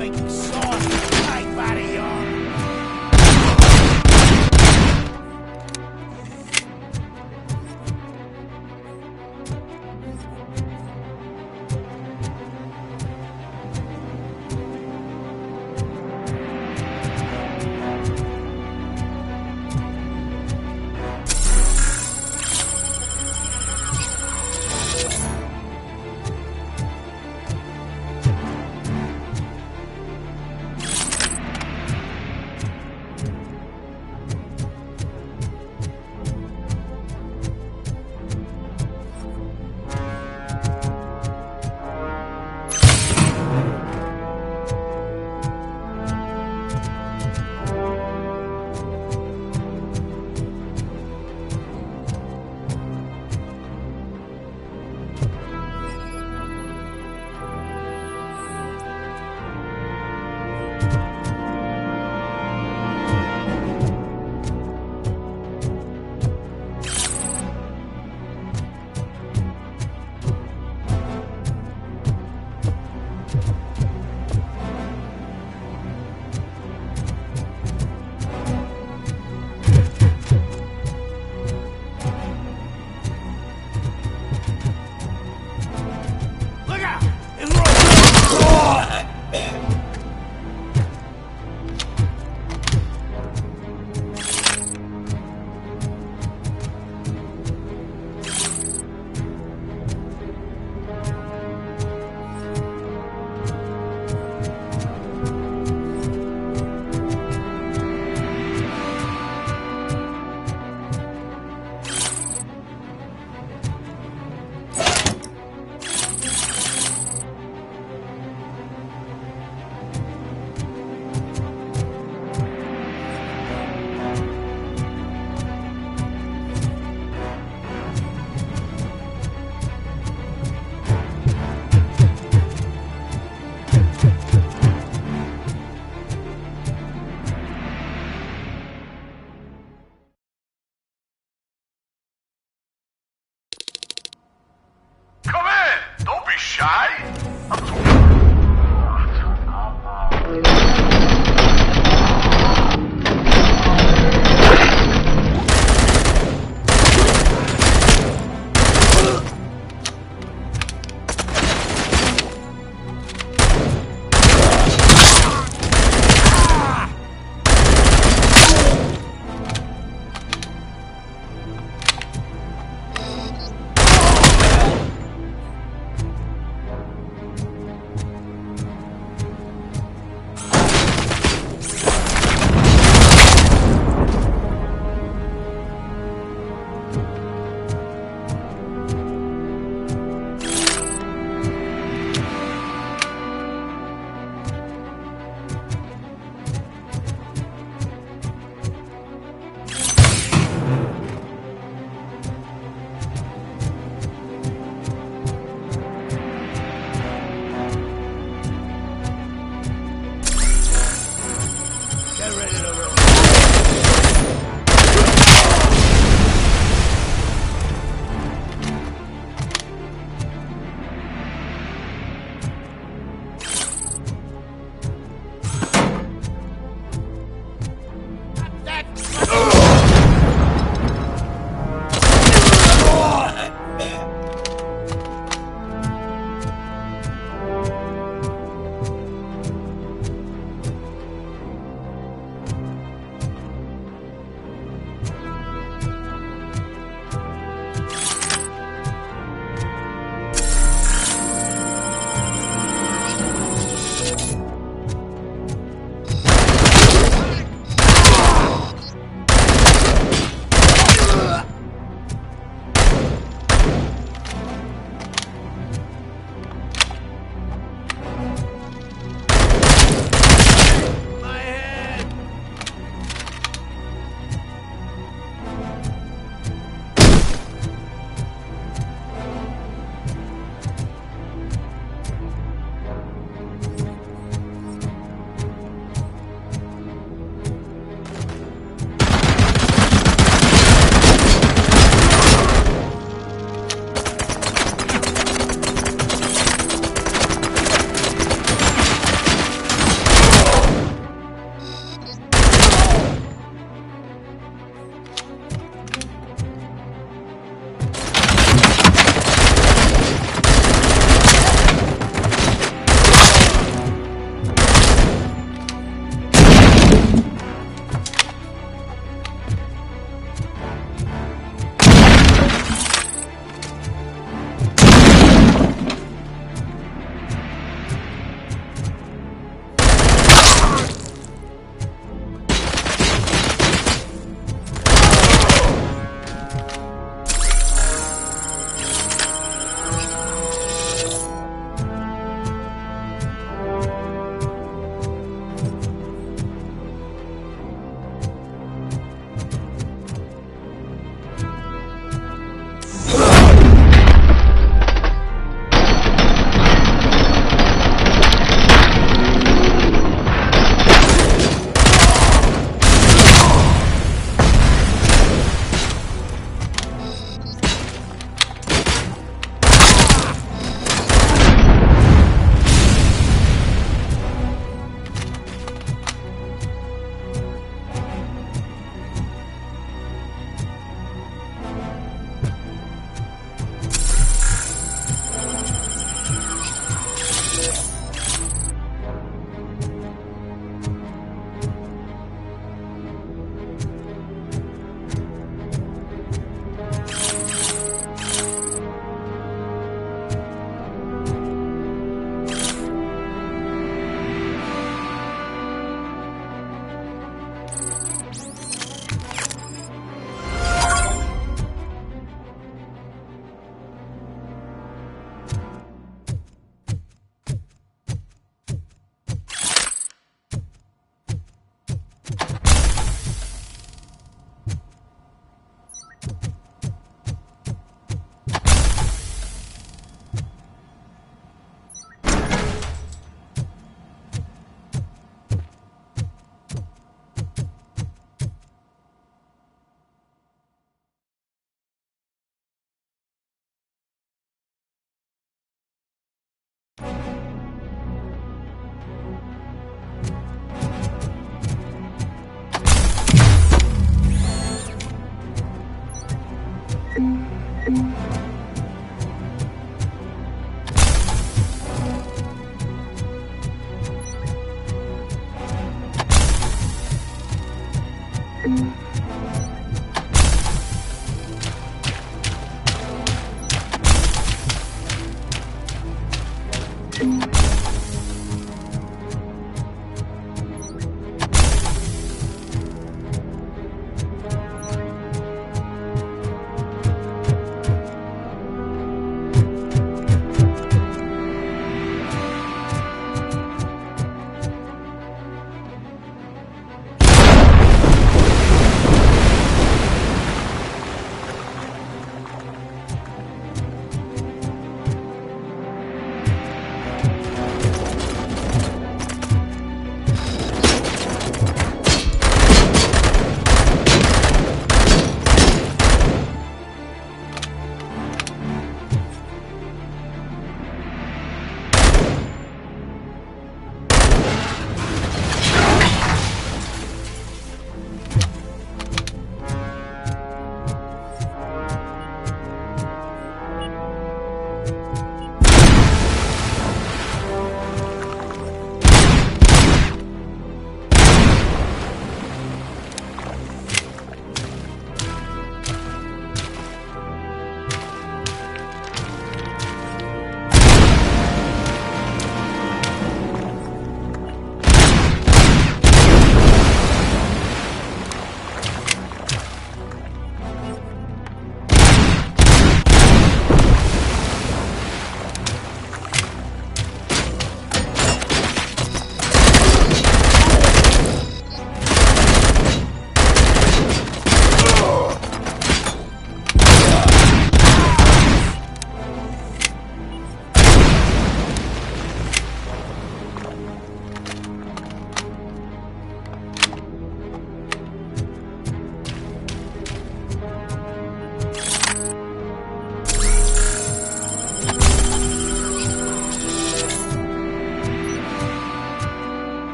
[SPEAKER 17] making sauce with a tight body yarn.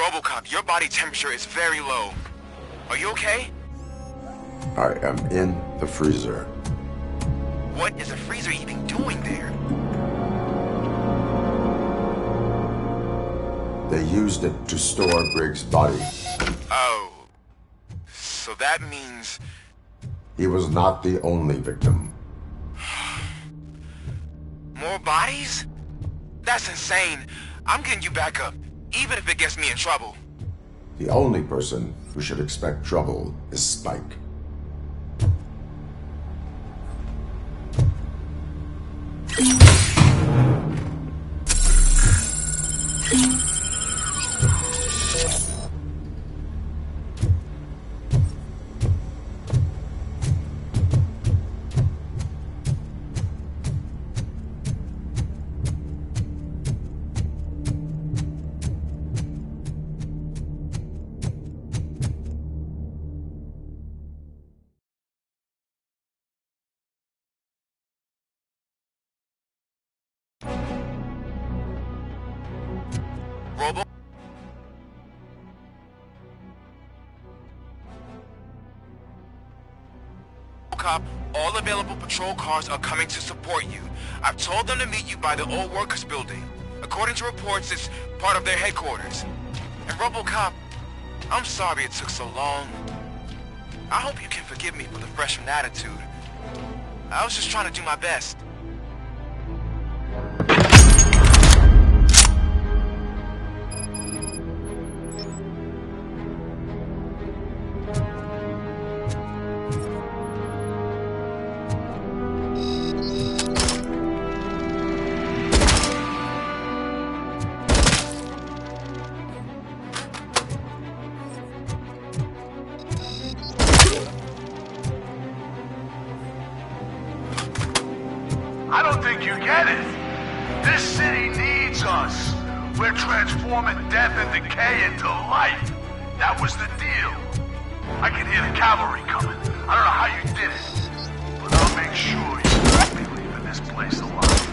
[SPEAKER 15] RoboCop, your body temperature is very low. Are you okay?
[SPEAKER 6] I am in the freezer.
[SPEAKER 15] What is a freezer even doing there?
[SPEAKER 6] They used it to store Briggs' body.
[SPEAKER 15] Oh. So that means...
[SPEAKER 6] He was not the only victim.
[SPEAKER 15] More bodies? That's insane. I'm getting you back up, even if it gets me in trouble.
[SPEAKER 6] The only person who should expect trouble is Spike.
[SPEAKER 15] ROBOCOP, all available patrol cars are coming to support you. I've told them to meet you by the old workers building. According to reports, it's part of their headquarters. And ROBOCOP, I'm sorry it took so long. I hope you can forgive me for the freshman attitude. I was just trying to do my best.
[SPEAKER 16] I don't think you get it. This city needs us. We're transforming death and decay into life. That was the deal. I can hear the cavalry coming. I don't know how you did it, but I'll make sure you won't be leaving this place alive.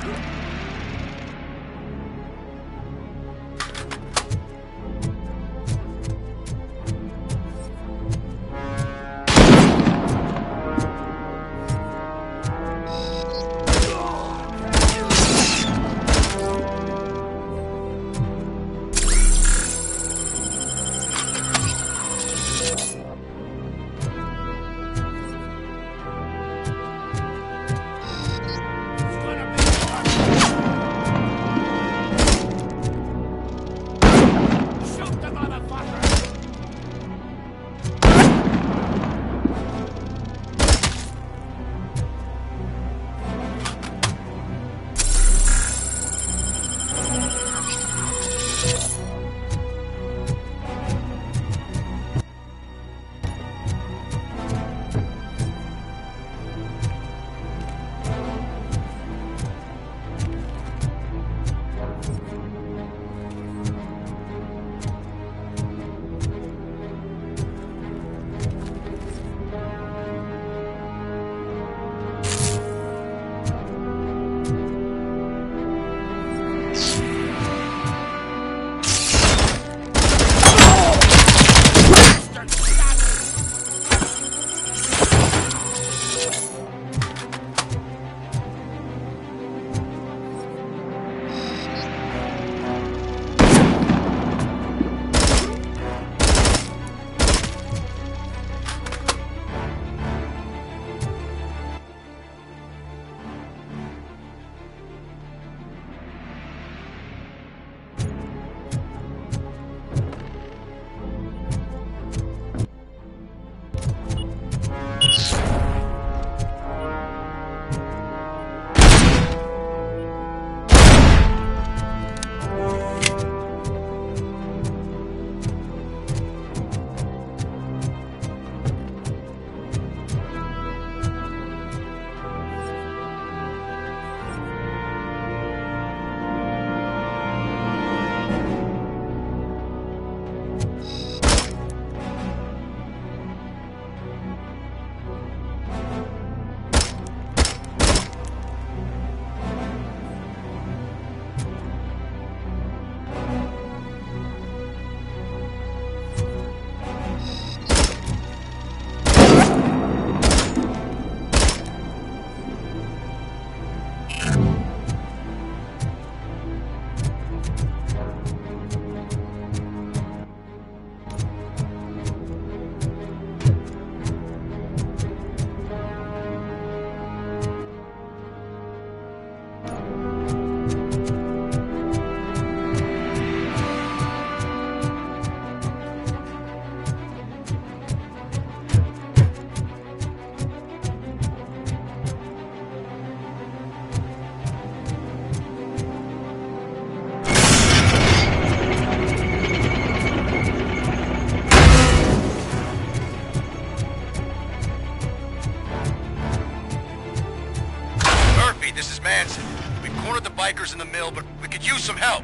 [SPEAKER 15] bikers in the mill, but we could use some help.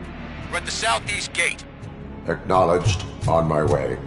[SPEAKER 15] We're at the southeast gate.
[SPEAKER 6] Acknowledged. On my way.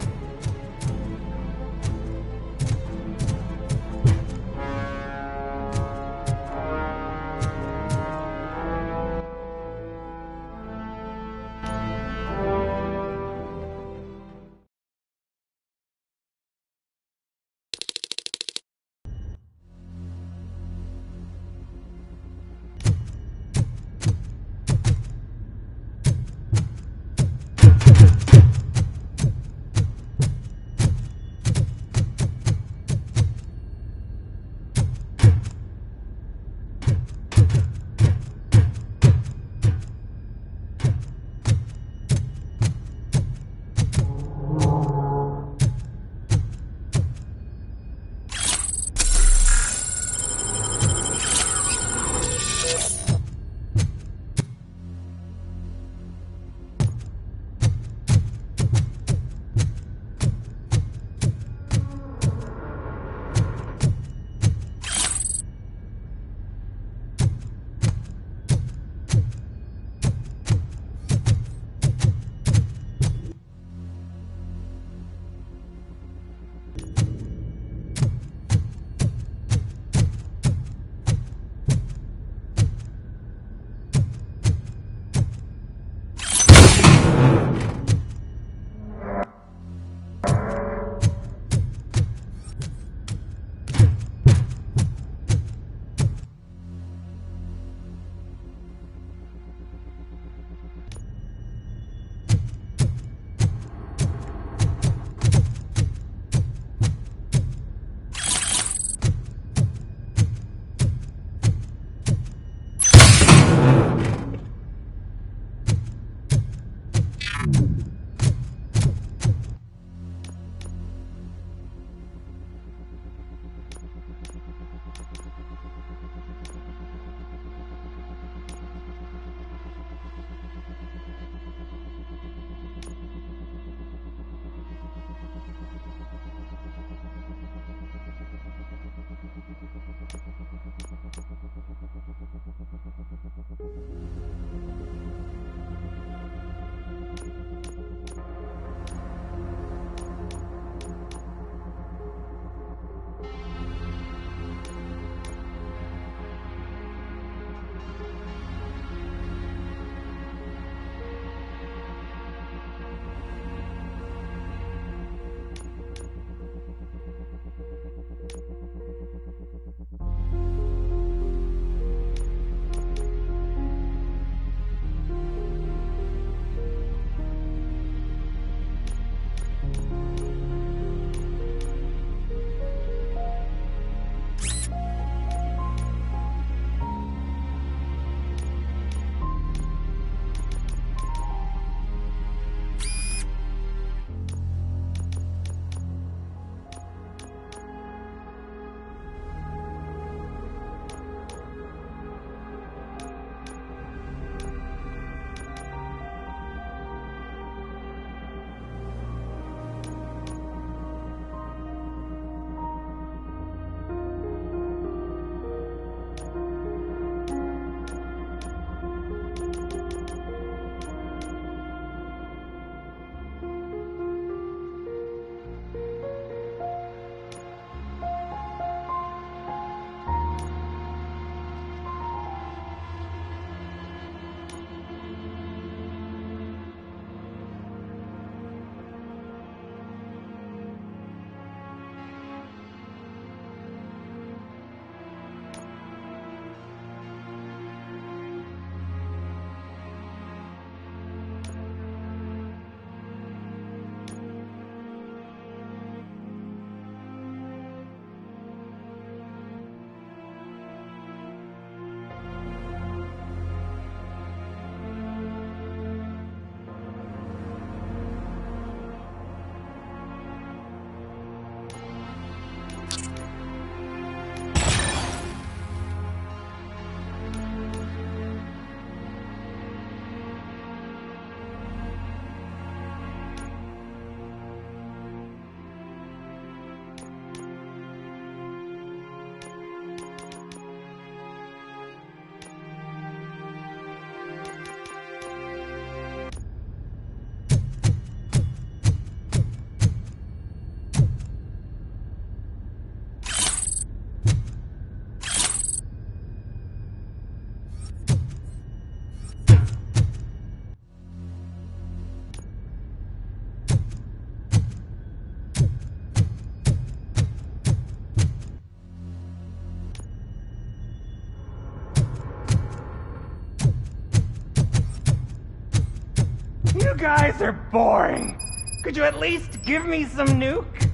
[SPEAKER 17] guys are boring. Could you at least give me some nuke?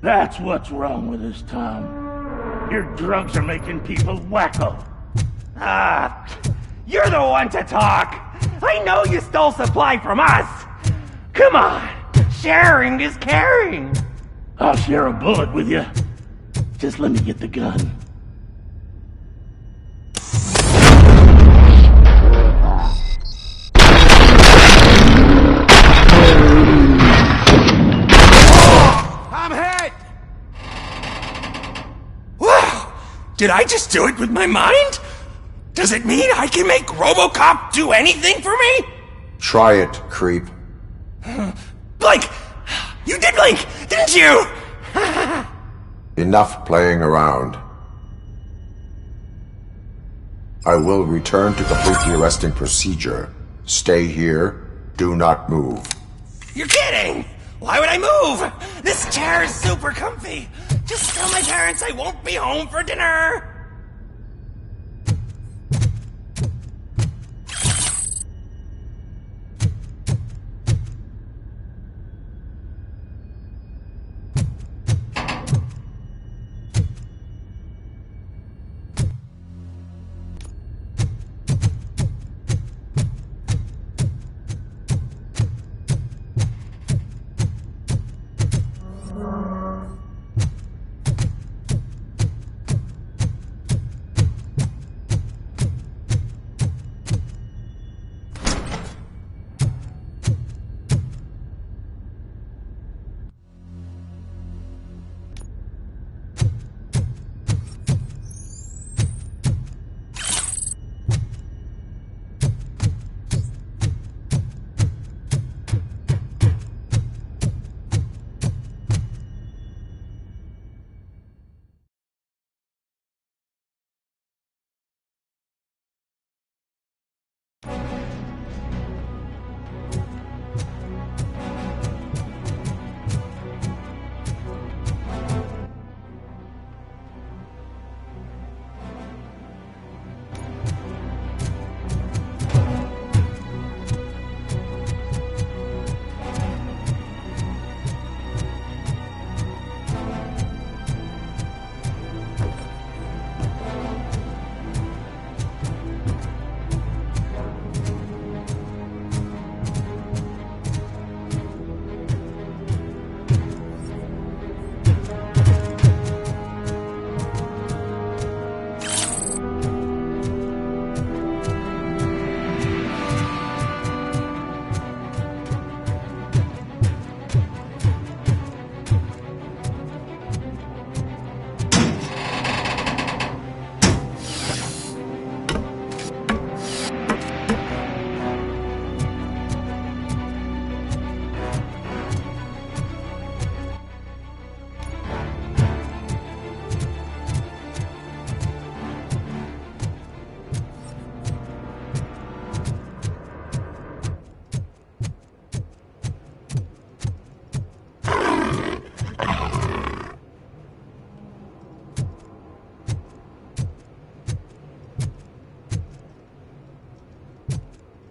[SPEAKER 20] That's what's wrong with this town. Your drugs are making people wacko.
[SPEAKER 17] Ah, you're the one to talk. I know you stole supply from us. Come on, sharing is caring.
[SPEAKER 20] I'll share a bullet with you. Just let me get the gun.
[SPEAKER 17] I'm hit! Wow! Did I just do it with my mind? Does it mean I can make RoboCop do anything for me?
[SPEAKER 6] Try it, creep.
[SPEAKER 17] Blink! You did blink, didn't you?
[SPEAKER 6] Enough playing around. I will return to complete the arresting procedure. Stay here. Do not move.
[SPEAKER 17] You're kidding! Why would I move? This chair is super comfy. Just tell my parents I won't be home for dinner.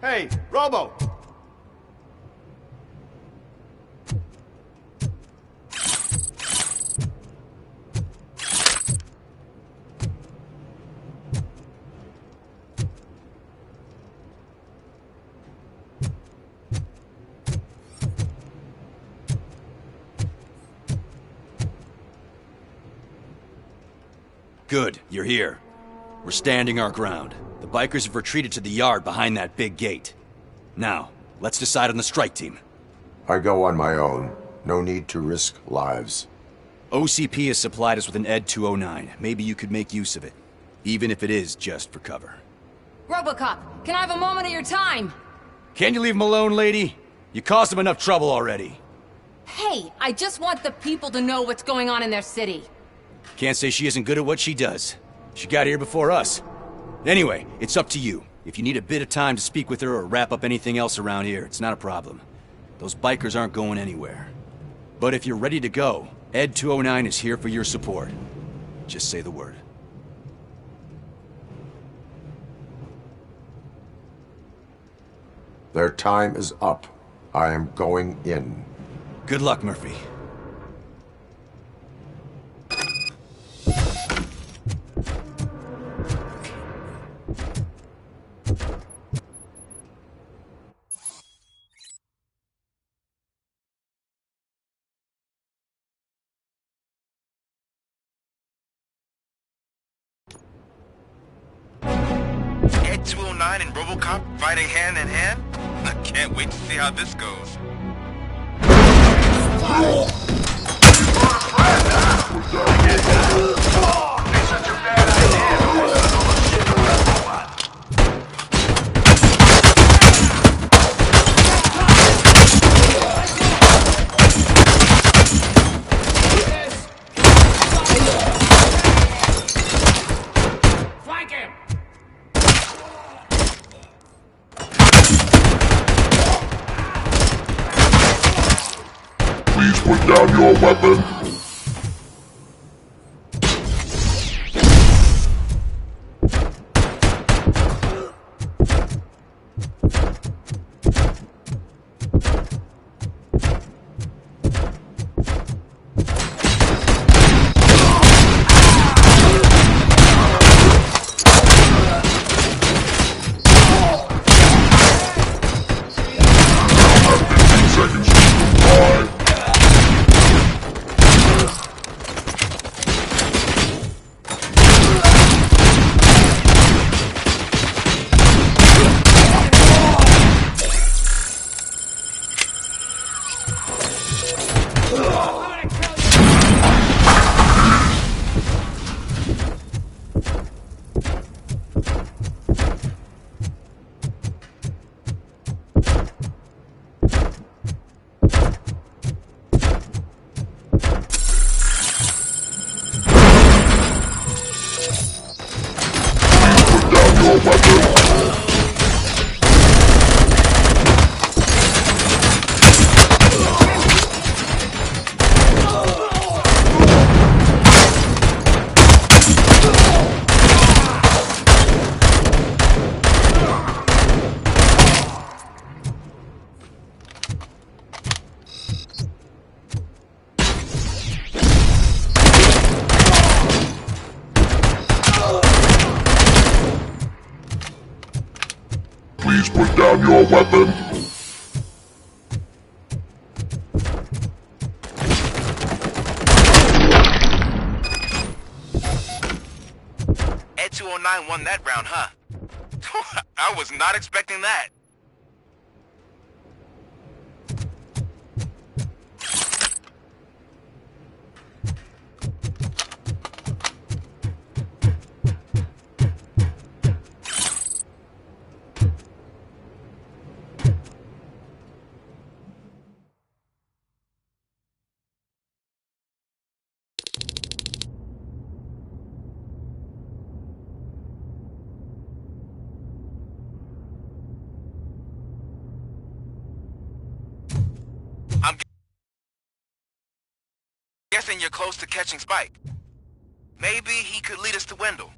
[SPEAKER 5] Hey, Robo!
[SPEAKER 8] Good, you're here. We're standing our ground. The bikers have retreated to the yard behind that big gate. Now, let's decide on the strike team.
[SPEAKER 6] I go on my own. No need to risk lives.
[SPEAKER 8] OCP has supplied us with an ED 209. Maybe you could make use of it. Even if it is just for cover.
[SPEAKER 4] RoboCop, can I have a moment of your time?
[SPEAKER 8] Can you leave him alone, lady? You caused him enough trouble already.
[SPEAKER 4] Hey, I just want the people to know what's going on in their city.
[SPEAKER 8] Can't say she isn't good at what she does. She got here before us. Anyway, it's up to you. If you need a bit of time to speak with her or wrap up anything else around here, it's not a problem. Those bikers aren't going anywhere. But if you're ready to go, ED 209 is here for your support. Just say the word.
[SPEAKER 6] Their time is up. I am going in.
[SPEAKER 8] Good luck, Murphy.
[SPEAKER 15] Ed 209 and RoboCop fighting hand in hand? I can't wait to see how this goes.
[SPEAKER 21] Please put down your weapon. Please put down your weapon.
[SPEAKER 15] Ed 209 won that round, huh? I was not expecting that. I'm guessing you're close to catching Spike. Maybe he could lead us to Wendell.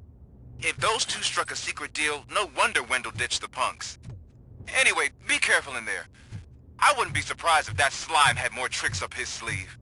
[SPEAKER 15] If those two struck a secret deal, no wonder Wendell ditched the punks. Anyway, be careful in there. I wouldn't be surprised if that slime had more tricks up his sleeve.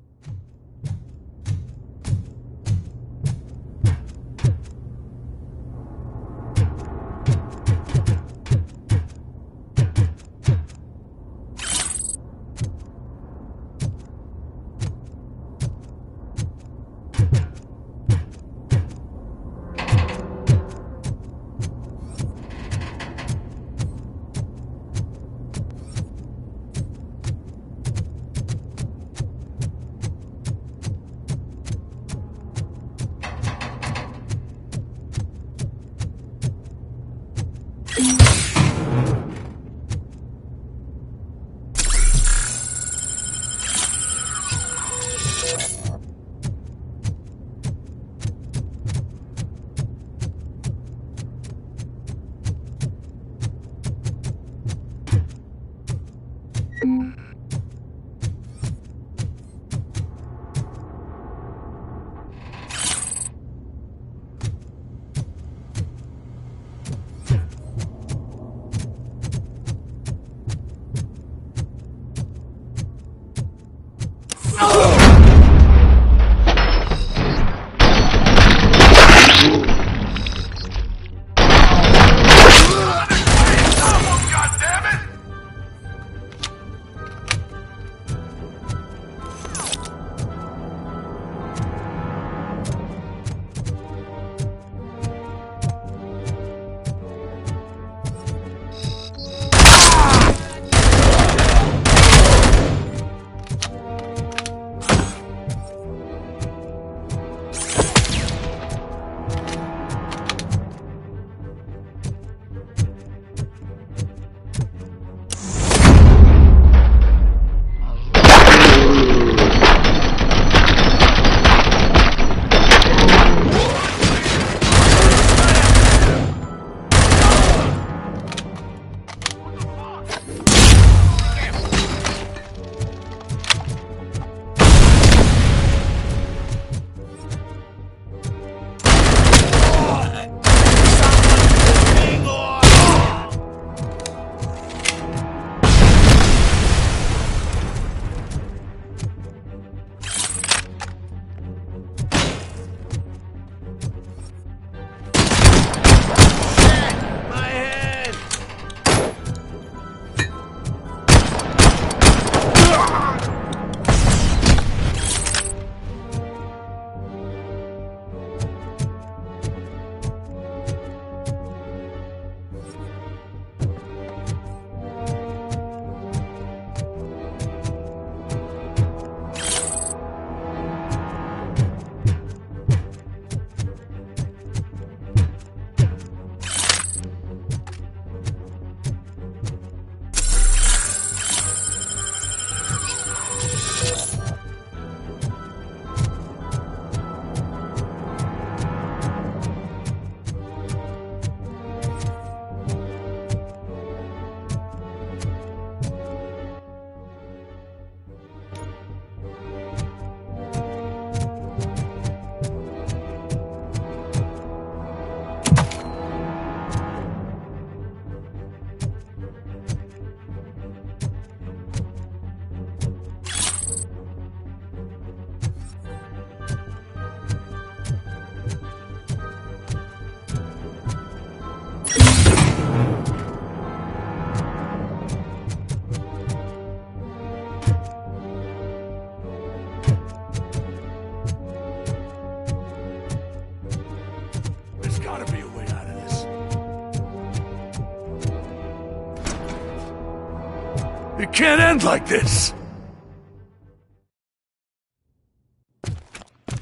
[SPEAKER 16] It can't end like this!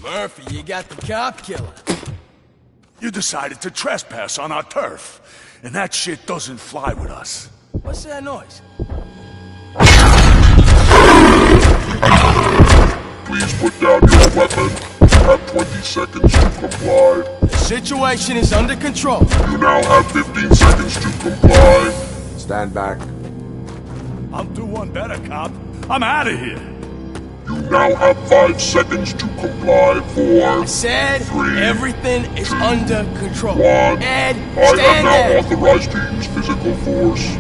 [SPEAKER 1] Murphy, you got the cop killer.
[SPEAKER 16] You decided to trespass on our turf, and that shit doesn't fly with us.
[SPEAKER 1] What's that noise?
[SPEAKER 21] Please put down your weapon. You have 20 seconds to comply.
[SPEAKER 1] The situation is under control.
[SPEAKER 21] You now have 15 seconds to comply.
[SPEAKER 6] Stand back.
[SPEAKER 16] I'll do one better, cop. I'm out of here.
[SPEAKER 21] You now have 5 seconds to comply. 4,
[SPEAKER 1] I said
[SPEAKER 21] 3,
[SPEAKER 1] everything is under control.
[SPEAKER 21] 1.
[SPEAKER 1] Ed,
[SPEAKER 21] I am
[SPEAKER 1] stand
[SPEAKER 21] now
[SPEAKER 1] there.
[SPEAKER 21] authorized to use physical force.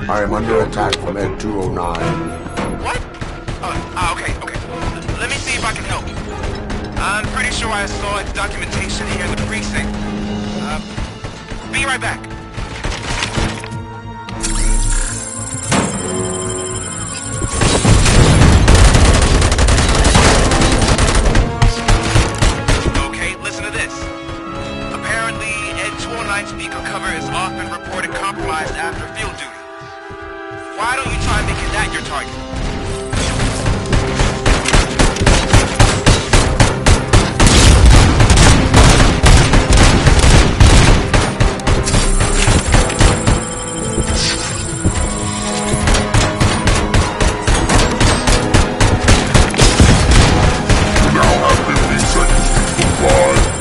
[SPEAKER 6] I am under attack from Ed 209.
[SPEAKER 15] What? Okay. Let me see if I can help. I'm pretty sure I saw documentation here in the precinct. Be right back. Okay, listen to this. Apparently, Ed 209 speaker cover is often reported compromised after field duty. Why don't you try making that your target?
[SPEAKER 21] You now have 15 seconds to comply.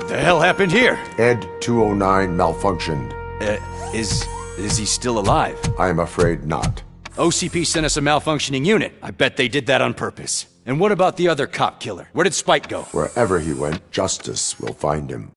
[SPEAKER 8] The hell happened here?
[SPEAKER 6] Ed 209 malfunctioned.
[SPEAKER 8] Is he still alive?
[SPEAKER 6] I am afraid not.
[SPEAKER 8] OCP sent us a malfunctioning unit. I bet they did that on purpose. And what about the other cop killer? Where did Spike go?
[SPEAKER 6] Wherever he went, justice will find him.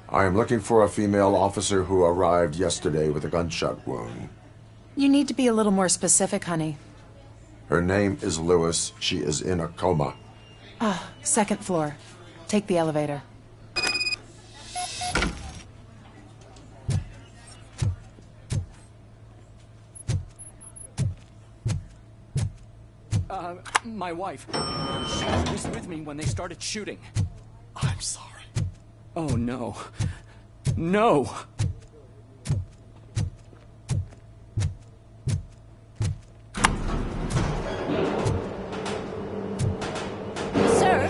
[SPEAKER 6] I am looking for a female officer who arrived yesterday with a gunshot wound.
[SPEAKER 3] You need to be a little more specific, honey.
[SPEAKER 6] Her name is Lewis. She is in a coma.
[SPEAKER 3] Ah, second floor. Take the elevator.
[SPEAKER 22] My wife. She was with me when they started shooting.
[SPEAKER 23] I'm sorry.
[SPEAKER 22] Oh, no. No!
[SPEAKER 4] Sir,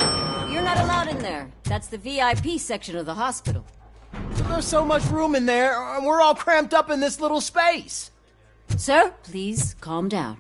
[SPEAKER 4] you're not allowed in there. That's the VIP section of the hospital.
[SPEAKER 14] There's so much room in there, and we're all cramped up in this little space.
[SPEAKER 4] Sir, please calm down.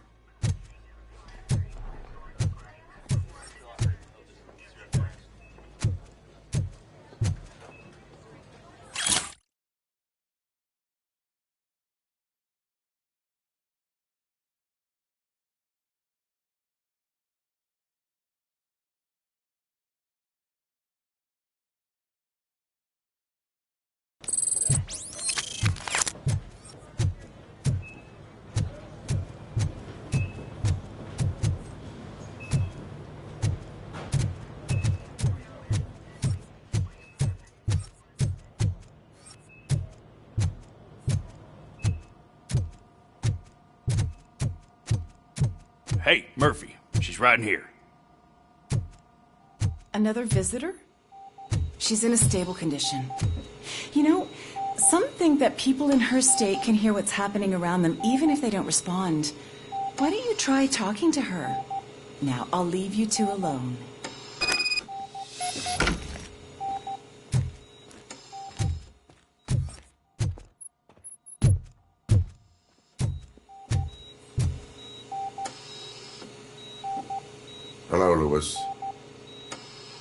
[SPEAKER 9] Hey, Murphy. She's right in here.
[SPEAKER 3] Another visitor? She's in a stable condition. You know, some think that people in her state can hear what's happening around them even if they don't respond. Why don't you try talking to her? Now, I'll leave you two alone.
[SPEAKER 6] Hello, Lewis.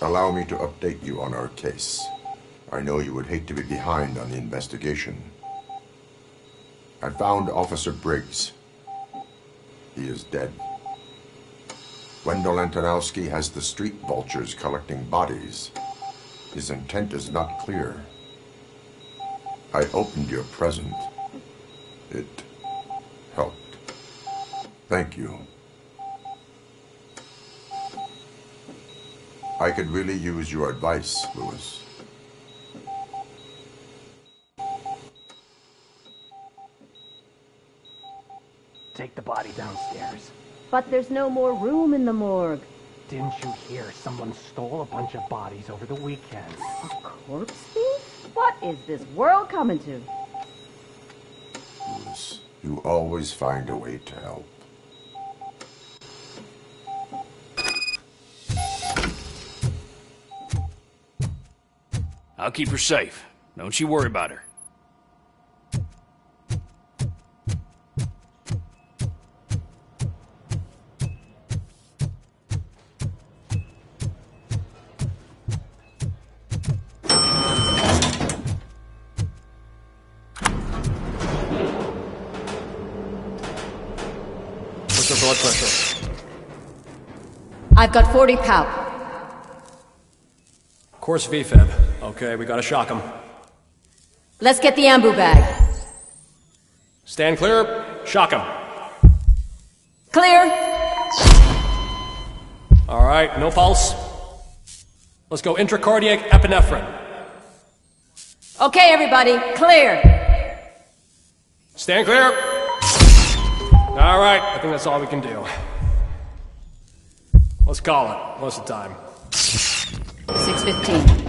[SPEAKER 6] Allow me to update you on our case. I know you would hate to be behind on the investigation. I found Officer Briggs. He is dead. Wendell Antonowski has the street vultures collecting bodies. His intent is not clear. I opened your present. It helped. Thank you. I could really use your advice, Lewis.
[SPEAKER 17] Take the body downstairs.
[SPEAKER 4] But there's no more room in the morgue.
[SPEAKER 17] Didn't you hear someone stole a bunch of bodies over the weekend?
[SPEAKER 4] A corpse thief? What is this world coming to?
[SPEAKER 6] Lewis, you always find a way to help.
[SPEAKER 9] I'll keep her safe. Don't you worry about her.
[SPEAKER 22] What's your blood pressure?
[SPEAKER 4] I've got 40 pout.
[SPEAKER 22] Course VFib. Okay, we gotta shock him.
[SPEAKER 4] Let's get the ambu bag.
[SPEAKER 22] Stand clear. Shock him.
[SPEAKER 4] Clear.
[SPEAKER 22] All right, no pulse. Let's go intracardiac epinephrine.
[SPEAKER 4] Okay, everybody, clear.
[SPEAKER 22] Stand clear. All right, I think that's all we can do. Let's call it. What's the time?
[SPEAKER 4] 6:15.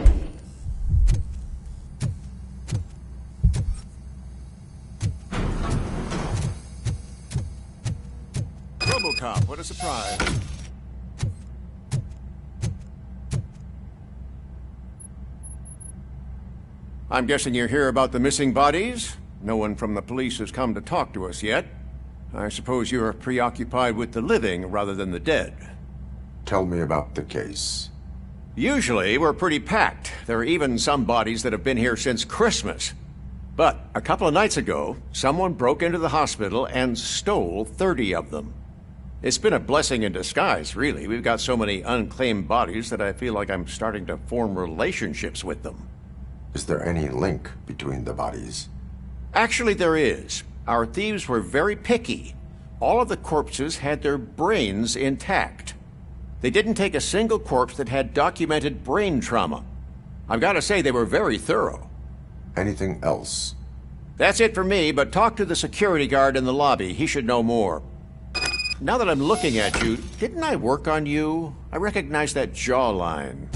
[SPEAKER 9] RoboCop. What a surprise. I'm guessing you're here about the missing bodies? No one from the police has come to talk to us yet. I suppose you're preoccupied with the living rather than the dead.
[SPEAKER 6] Tell me about the case.
[SPEAKER 9] Usually, we're pretty packed. There are even some bodies that have been here since Christmas. But a couple of nights ago, someone broke into the hospital and stole 30 of them. It's been a blessing in disguise, really. We've got so many unclaimed bodies that I feel like I'm starting to form relationships with them.
[SPEAKER 6] Is there any link between the bodies?
[SPEAKER 9] Actually, there is. Our thieves were very picky. All of the corpses had their brains intact. They didn't take a single corpse that had documented brain trauma. I've got to say, they were very thorough.
[SPEAKER 6] Anything else?
[SPEAKER 9] That's it for me, but talk to the security guard in the lobby. He should know more. Now that I'm looking at you, didn't I work on you? I recognize that jawline.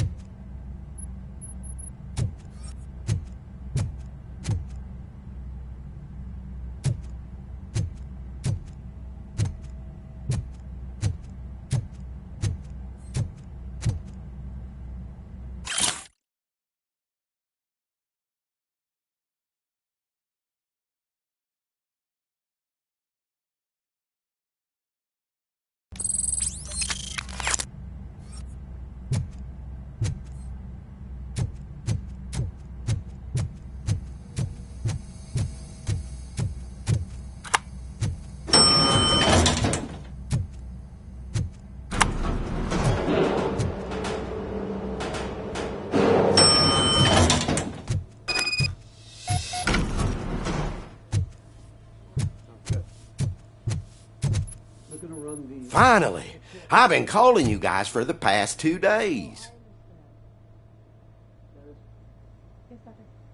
[SPEAKER 5] Finally! I've been calling you guys for the past 2 days.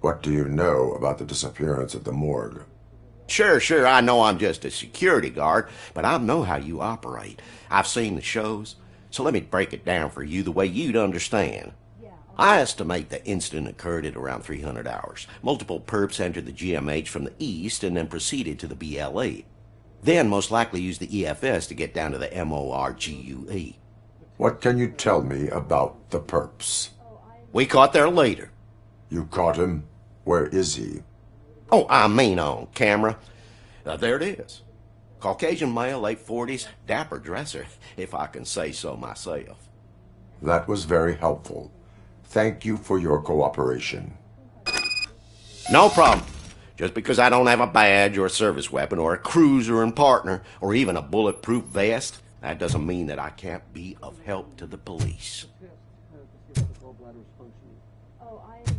[SPEAKER 6] What do you know about the disappearance at the morgue?
[SPEAKER 5] Sure, I know I'm just a security guard, but I know how you operate. I've seen the shows, so let me break it down for you the way you'd understand. I estimate the incident occurred at around 300 hours. Multiple perps entered the GMH from the east and then proceeded to the BLE. Then most likely used the EFS to get down to the MORGUE.
[SPEAKER 6] What can you tell me about the perps?
[SPEAKER 5] We caught their leader.
[SPEAKER 6] You caught him? Where is he?
[SPEAKER 5] Oh, I mean on camera. There it is. Caucasian male, late 40s, dapper dresser, if I can say so myself.
[SPEAKER 6] That was very helpful. Thank you for your cooperation.
[SPEAKER 5] No problem. Just because I don't have a badge or a service weapon or a cruiser and partner or even a bulletproof vest, that doesn't mean that I can't be of help to the police.
[SPEAKER 7] Oh, I understand.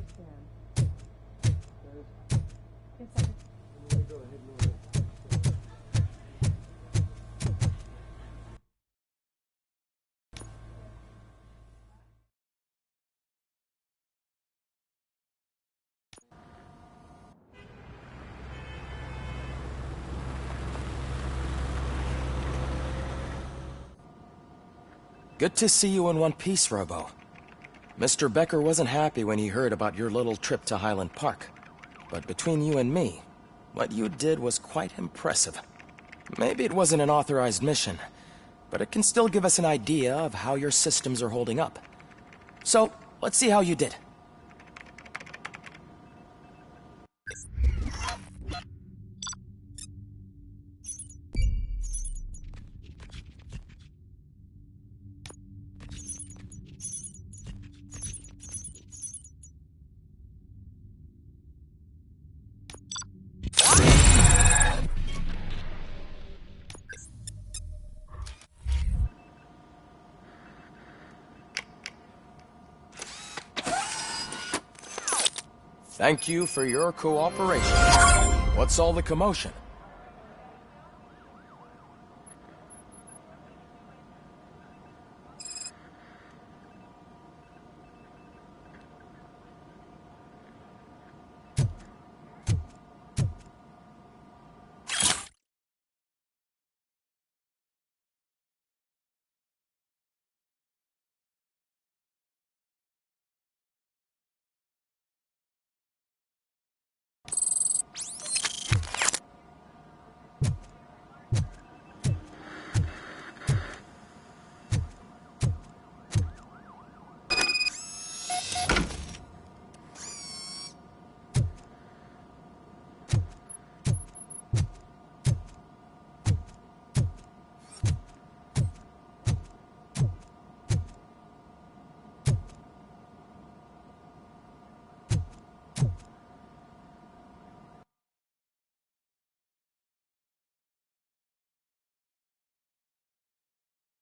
[SPEAKER 10] Good to see you in one piece, Robo. Mr. Becker wasn't happy when he heard about your little trip to Highland Park. But between you and me, what you did was quite impressive. Maybe it wasn't an authorized mission, but it can still give us an idea of how your systems are holding up. So, let's see how you did. Thank you for your cooperation. What's all the commotion?